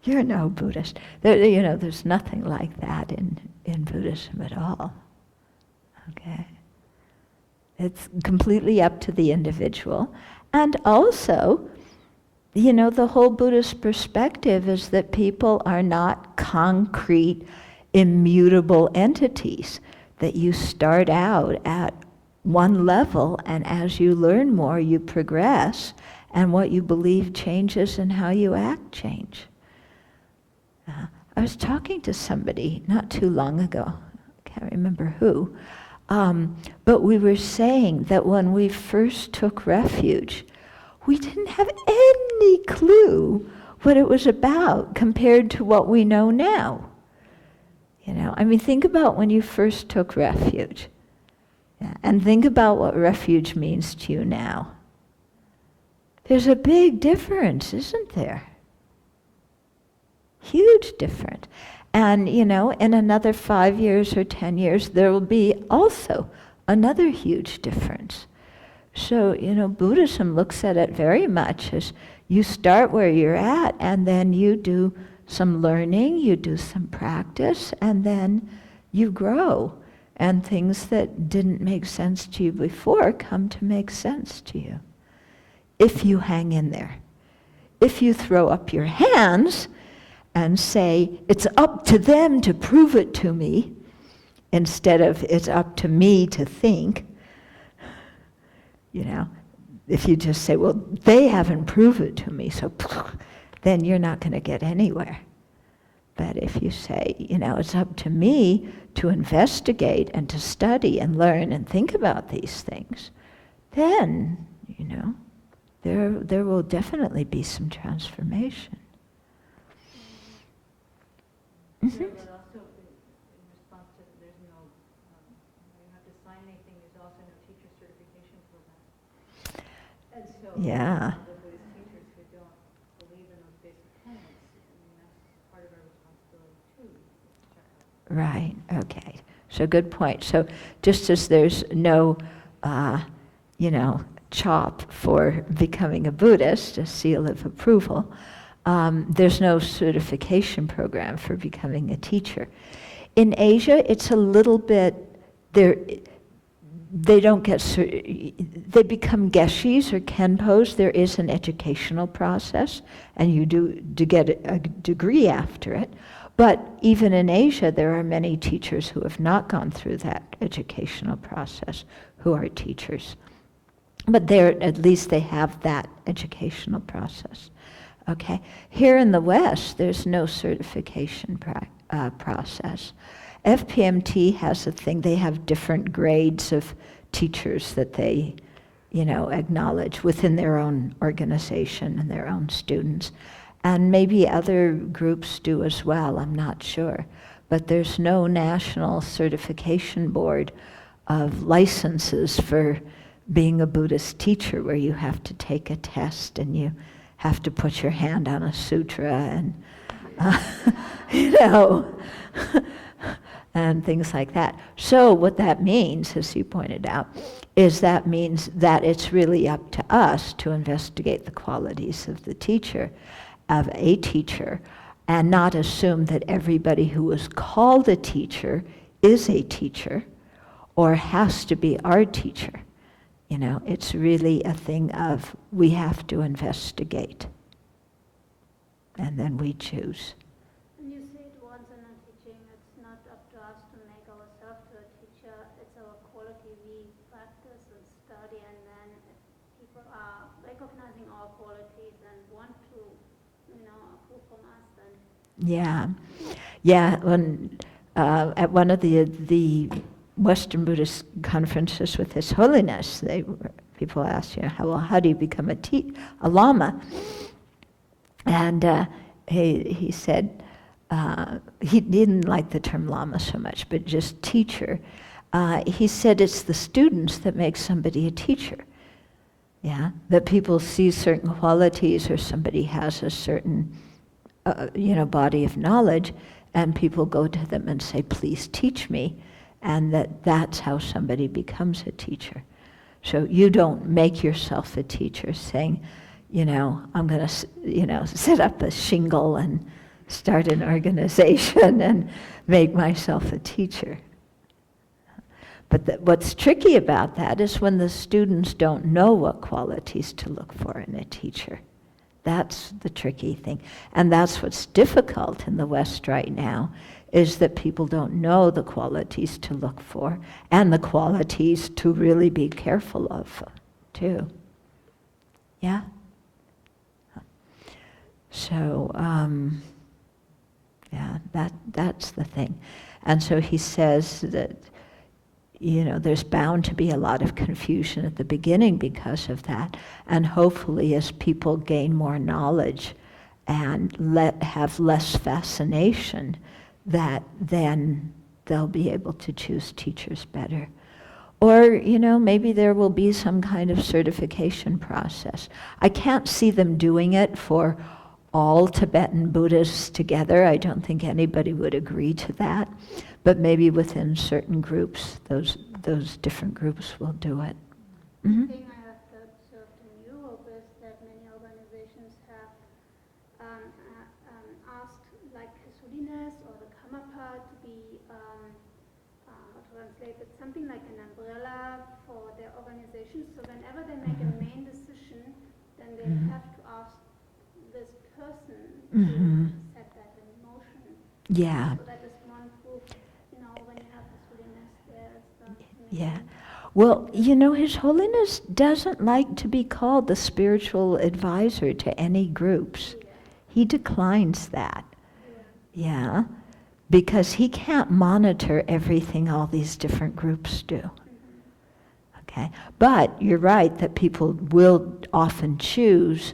you're no Buddhist. There's nothing like that in Buddhism at all. Okay? It's completely up to the individual. And also, the whole Buddhist perspective is that people are not concrete, immutable entities, that you start out at one level, and as you learn more, you progress, and what you believe changes and how you act change. I was talking to somebody not too long ago, I can't remember who, but we were saying that when we first took refuge, we didn't have any clue what it was about compared to what we know now. Think about when you first took refuge. Yeah, and think about what refuge means to you now. There's a big difference, isn't there? Huge difference. And, in another 5 years or 10 years, there will be also another huge difference. So, Buddhism looks at it very much as you start where you're at, and then you do some learning, you do some practice, and then you grow. And things that didn't make sense to you before come to make sense to you. If you hang in there. If you throw up your hands and say, it's up to them to prove it to me, instead of it's up to me to think, if you just say, well, they haven't proved it to me, so then you're not going to get anywhere. But if you say, it's up to me to investigate and to study and learn and think about these things, then, there will definitely be some transformation. Mm-hmm. But also, in response to, there's no, you don't have to sign anything, there's also no teacher certification program. And so, Yeah. the Buddhist teachers who don't believe in those basic tenets, that's part of our responsibility too. Right, okay. So good point. So just as there's no, chop for becoming a Buddhist, a seal of approval, there's no certification program for becoming a teacher. In Asia, it's a little bit, they don't get, they become geshis or kenpos. There is an educational process, and you do get a degree after it. But even in Asia, there are many teachers who have not gone through that educational process who are teachers. But at least they have that educational process. Okay. Here in the West, there's no certification process. FPMT has a thing, they have different grades of teachers that they, acknowledge within their own organization and their own students. And maybe other groups do as well, I'm not sure. But there's no national certification board of licenses for being a Buddhist teacher where you have to take a test and you have to put your hand on a sutra and, and things like that. So what that means, as you pointed out, is that means that it's really up to us to investigate the qualities of a teacher, and not assume that everybody who is called a teacher is a teacher or has to be our teacher. It's really a thing of we have to investigate. And then we choose. And you say it once in a teaching, it's not up to us to make ourselves to a teacher, it's our quality we practice and study, and then if people are recognizing our qualities and want to, approve from us, then... Yeah. When, at one of the Western Buddhist conferences with His Holiness, people asked, how do you become a Lama? And he said, he didn't like the term Lama so much, but just teacher. He said it's the students that make somebody a teacher. Yeah, that people see certain qualities or somebody has a certain, body of knowledge, and people go to them and say, please teach me. And that's how somebody becomes a teacher. So you don't make yourself a teacher saying, I'm going to, set up a shingle and start an organization and make myself a teacher. But what's tricky about that is when the students don't know what qualities to look for in a teacher. That's the tricky thing. And that's what's difficult in the West right now, is that people don't know the qualities to look for and the qualities to really be careful of, too. Yeah? So, that's the thing. And so he says that, there's bound to be a lot of confusion at the beginning because of that. And hopefully as people gain more knowledge and have less fascination, that then they'll be able to choose teachers better. Or, maybe there will be some kind of certification process. I can't see them doing it for all Tibetan Buddhists together. I don't think anybody would agree to that. But maybe within certain groups, those different groups will do it. Mm-hmm. The thing I have observed in Europe is that many organizations have asked, like His Holiness or the Kamapa, to be, how to translate it, something like an umbrella for their organization. So whenever they make a main decision, then they have to ask this person to set that in motion. Yeah. So that is one proof, when you have His Holiness there. Yeah. Well, His Holiness doesn't like to be called the spiritual advisor to any groups. He declines that. Yeah. Because he can't monitor everything all these different groups do. Okay. But you're right that people will often choose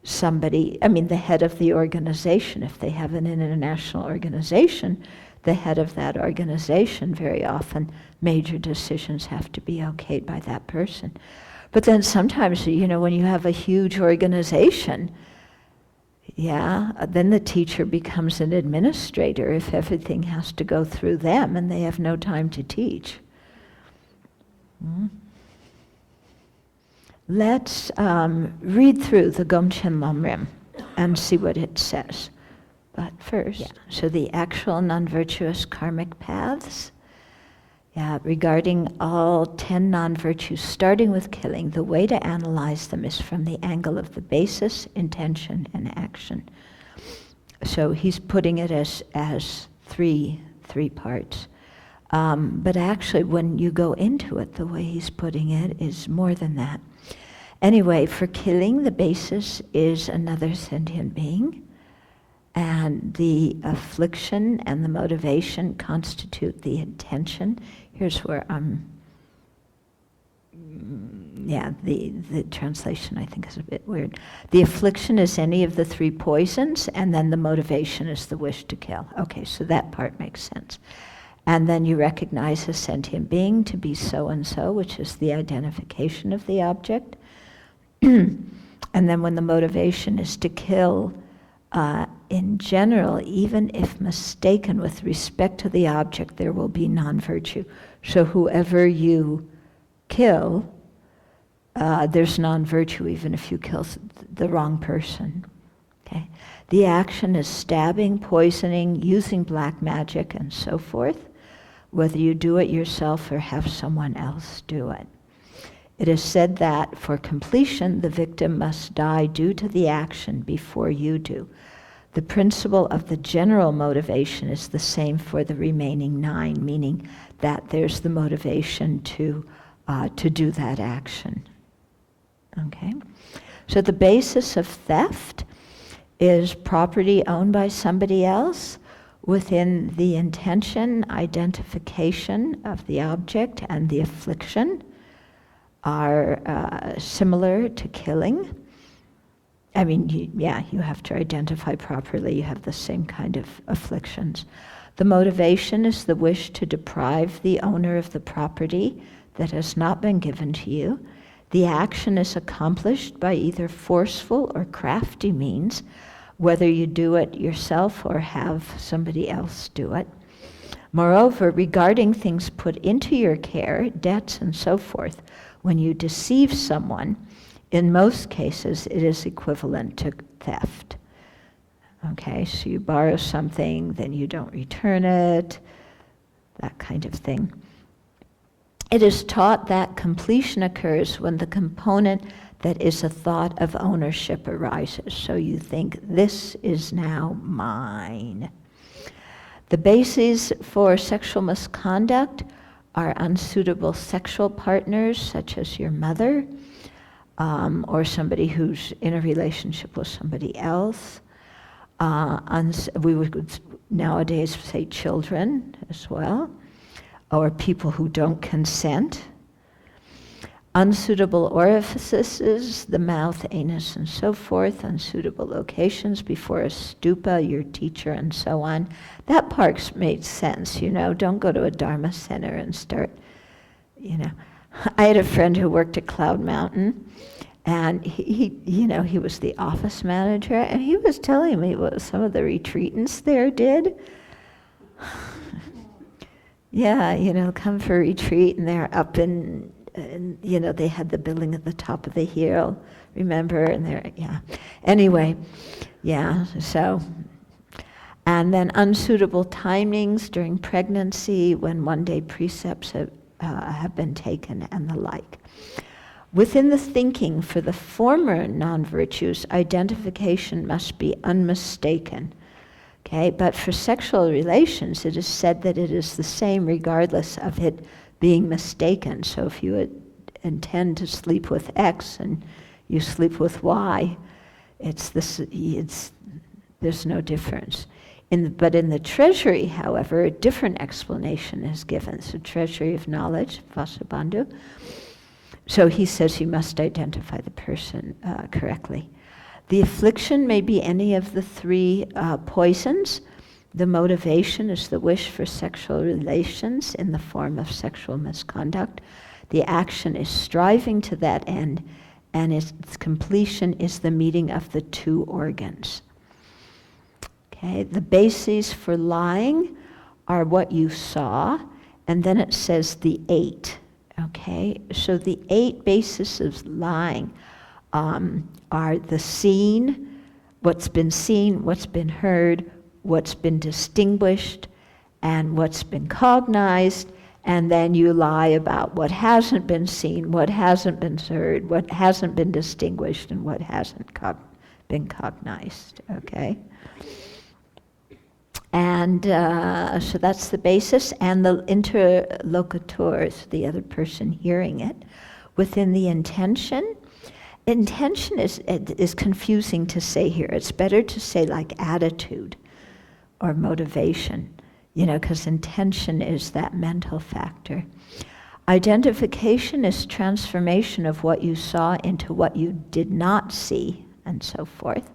somebody, the head of the organization. If they have an international organization, the head of that organization, very often major decisions have to be okayed by that person. But then sometimes, when you have a huge organization, then the teacher becomes an administrator if everything has to go through them and they have no time to teach. Let's read through the Gomchen Lamrim and see what it says. But first, so the actual non-virtuous karmic paths, regarding all 10 non-virtues, starting with killing, the way to analyze them is from the angle of the basis, intention, and action. So he's putting it as three parts. But actually, when you go into it, the way he's putting it is more than that. Anyway, for killing, the basis is another sentient being, and the affliction and the motivation constitute the intention. Here's where the translation I think is a bit weird. The affliction is any of the three poisons, and then the motivation is the wish to kill. Okay, so that part makes sense. And then you recognize a sentient being to be so-and-so, which is the identification of the object. And then when the motivation is to kill, in general, even if mistaken with respect to the object, there will be non-virtue. So whoever you kill, there's non-virtue even if you kill the wrong person. Okay? The action is stabbing, poisoning, using black magic, and so forth, whether you do it yourself or have someone else do it. It is said that for completion, the victim must die due to the action before you do. The principle of the general motivation is the same for the remaining 9, meaning that there's the motivation to do that action. Okay? So the basis of theft is property owned by somebody else within the intention, identification of the object, and the affliction are similar to killing. I mean, you have to identify properly. You have the same kind of afflictions. The motivation is the wish to deprive the owner of the property that has not been given to you. The action is accomplished by either forceful or crafty means, whether you do it yourself or have somebody else do it. Moreover, regarding things put into your care, debts and so forth, when you deceive someone, in most cases it is equivalent to theft. Okay, so you borrow something, then you don't return it, that kind of thing. It is taught that completion occurs when the component that is a thought of ownership arises. So you think, this is now mine. The bases for sexual misconduct are unsuitable sexual partners, such as your mother, or somebody who's in a relationship with somebody else. We would nowadays say children as well, or people who don't consent. Unsuitable orifices, the mouth, anus, and so forth, unsuitable locations before a stupa, your teacher, and so on. That part made sense, Don't go to a Dharma center and start, I had a friend who worked at Cloud Mountain, and he was the office manager, and he was telling me what some of the retreatants there did. Yeah, come for a retreat, and they're up in, they had the building at the top of the hill, remember? And anyway, so, and then unsuitable timings during pregnancy, when one-day precepts have been taken, and the like. Within the thinking for the former non-virtues, identification must be unmistaken. Okay, but for sexual relations, it is said that it is the same regardless of it being mistaken. So if you intend to sleep with X and you sleep with Y, there's no difference. But in the treasury, however, a different explanation is given. So treasury of knowledge, Vasubandhu. So he says you must identify the person correctly. The affliction may be any of the 3 poisons. The motivation is the wish for sexual relations in the form of sexual misconduct. The action is striving to that end, and its completion is the meeting of the 2 organs. Okay, the bases for lying are what you saw, and then it says the 8. Okay, so the 8 bases of lying are the seen, what's been heard, what's been distinguished, and what's been cognized, and then you lie about what hasn't been seen, what hasn't been heard, what hasn't been distinguished, and what hasn't been cognized, okay? And so that's the basis, and the interlocutors, the other person hearing it, within the intention. Intention is confusing to say here. It's better to say like attitude or motivation, because intention is that mental factor. Identification is transformation of what you saw into what you did not see, and so forth.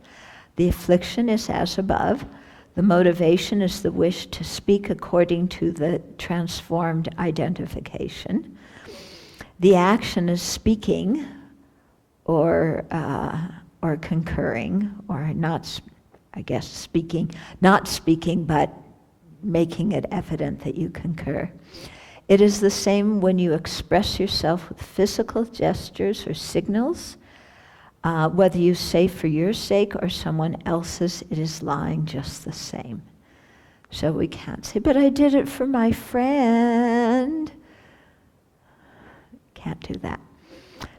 The affliction is as above. The motivation is the wish to speak according to the transformed identification. The action is speaking, or concurring, or not. I guess speaking, not speaking, but making it evident that you concur. It is the same when you express yourself with physical gestures or signals. Whether you say for your sake or someone else's, it is lying just the same. So we can't say, but I did it for my friend. Can't do that.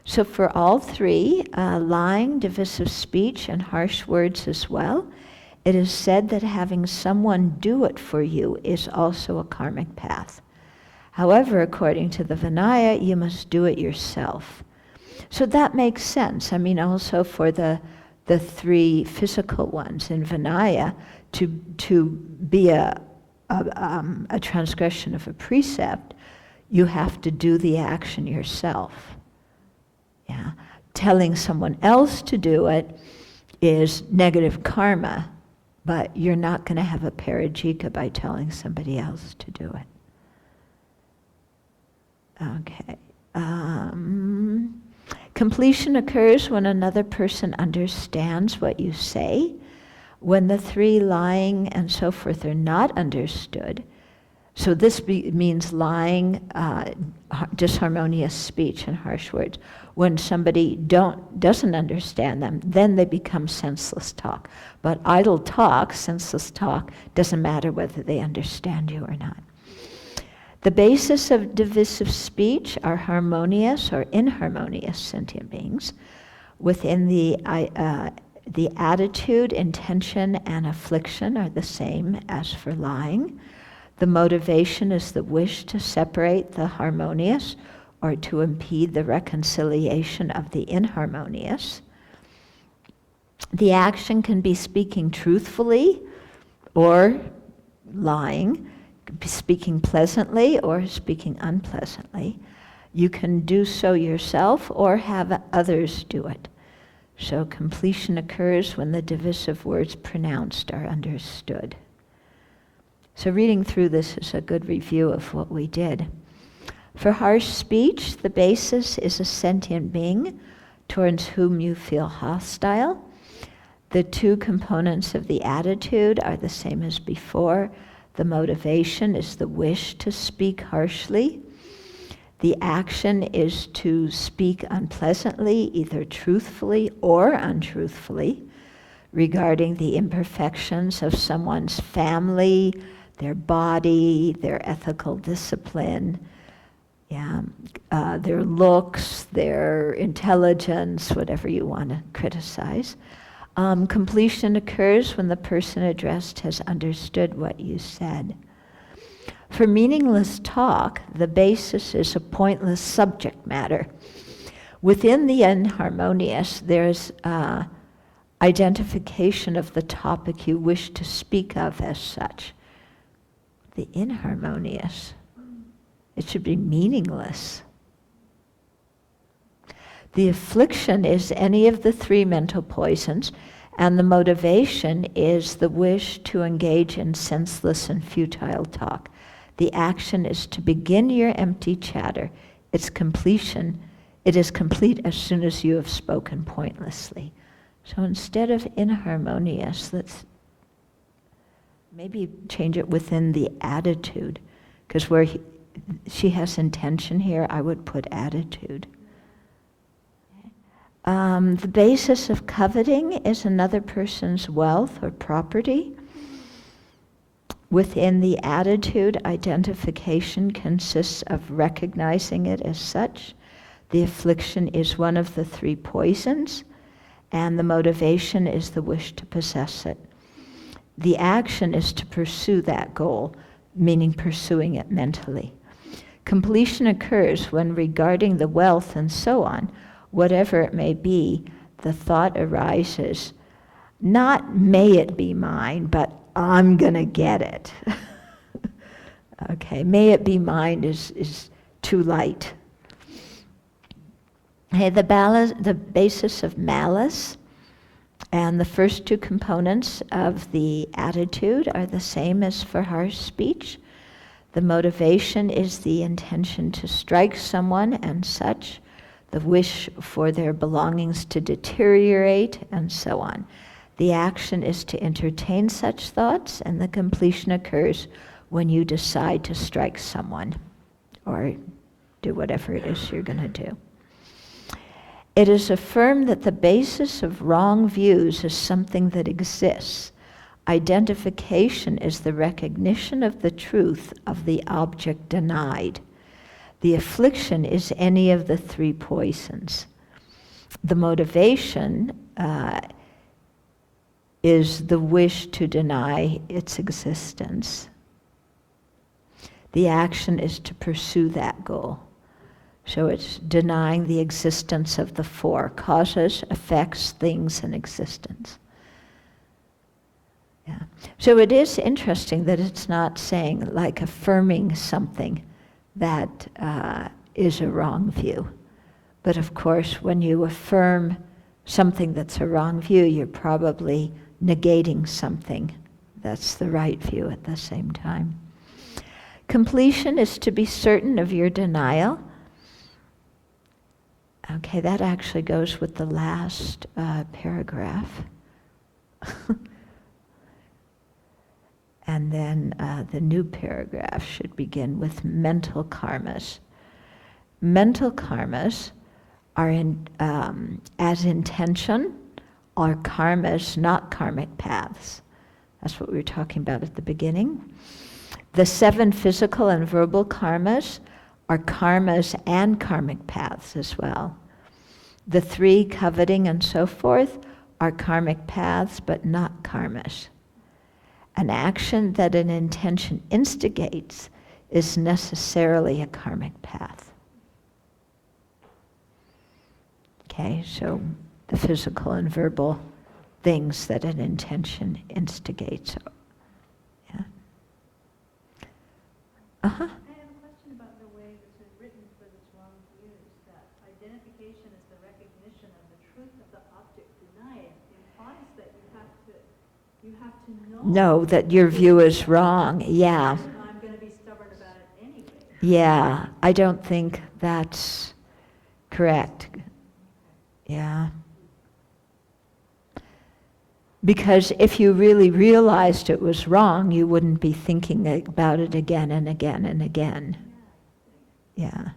So for all three, lying, divisive speech, and harsh words as well, it is said that having someone do it for you is also a karmic path. However, according to the Vinaya, you must do it yourself. So that makes sense. I mean, also for the three physical ones in Vinaya, to be a transgression of a precept, you have to do the action yourself. Yeah, telling someone else to do it is negative karma, but you're not going to have a parajika by telling somebody else to do it. Okay. Completion occurs when another person understands what you say. When the three lying and so forth are not understood, so this means lying, disharmonious speech and harsh words. When somebody doesn't understand them, then they become senseless talk. But idle talk, senseless talk, doesn't matter whether they understand you or not. The basis of divisive speech are harmonious or inharmonious sentient beings. Within the attitude, intention, and affliction are the same as for lying. The motivation is the wish to separate the harmonious or to impede the reconciliation of the inharmonious. The action can be speaking truthfully or lying, speaking pleasantly or speaking unpleasantly. You can do so yourself or have others do it. So completion occurs when the divisive words pronounced are understood. So reading through this is a good review of what we did. For harsh speech, the basis is a sentient being towards whom you feel hostile. The two components of the attitude are the same as before. The motivation is the wish to speak harshly. The action is to speak unpleasantly, either truthfully or untruthfully, regarding the imperfections of someone's family, their body, their ethical discipline, their looks, their intelligence, whatever you want to criticize. Completion occurs when the person addressed has understood what you said. For meaningless talk, the basis is a pointless subject matter. Within the inharmonious, there's identification of the topic you wish to speak of as such. The inharmonious, it should be meaningless. The affliction is any of the three mental poisons, and the motivation is the wish to engage in senseless and futile talk. The action is to begin your empty chatter. It is complete as soon as you have spoken pointlessly. So instead of inharmonious, let's maybe change it within the attitude, because where she has intention here, I would put attitude. The basis of coveting is another person's wealth or property. Within the attitude, identification consists of recognizing it as such. The affliction is one of the three poisons, and the motivation is the wish to possess it. the action is to pursue that goal, meaning pursuing it mentally. Completion occurs when, regarding the wealth and so on, whatever it may be, the thought arises, not may it be mine, but I'm gonna get it. Okay, may it be mine is too light. Okay, the basis of malice and the first two components of the attitude are the same as for harsh speech. The motivation is the intention to strike someone and such, the wish for their belongings to deteriorate, and so on. The action is to entertain such thoughts, and the completion occurs when you decide to strike someone or do whatever it is you're going to do. It is affirmed that the basis of wrong views is something that exists. Identification is the recognition of the truth of the object denied. The affliction is any of the three poisons. The motivation is the wish to deny its existence. The action is to pursue that goal. So it's denying the existence of the four causes, effects, things, and existence. Yeah. So it is interesting that it's not saying, like, affirming something that is a wrong view. But of course, when you affirm something that's a wrong view, you're probably negating something that's the right view at the same time. Completion is to be certain of your denial. Okay, that actually goes with the last paragraph. And then the new paragraph should begin with mental karmas. Mental karmas are as intention, are karmas, not karmic paths. That's what we were talking about at the beginning. The 7 physical and verbal karmas are karmas and karmic paths as well. The 3, coveting and so forth, are karmic paths but not karmas. An action that an intention instigates is necessarily a karmic path. Okay, so the physical and verbal things that an intention instigates. Yeah. Uh-huh. I have a question about the way this is written for this wrong views, that identification is the recognition of the truth of the object denied. It implies that you have to know. No, that your view is wrong, yeah. I'm going to be stubborn about it anyway. Yeah, I don't think that's correct. Yeah. Because if you really realized it was wrong, you wouldn't be thinking about it again and again and again. Yeah.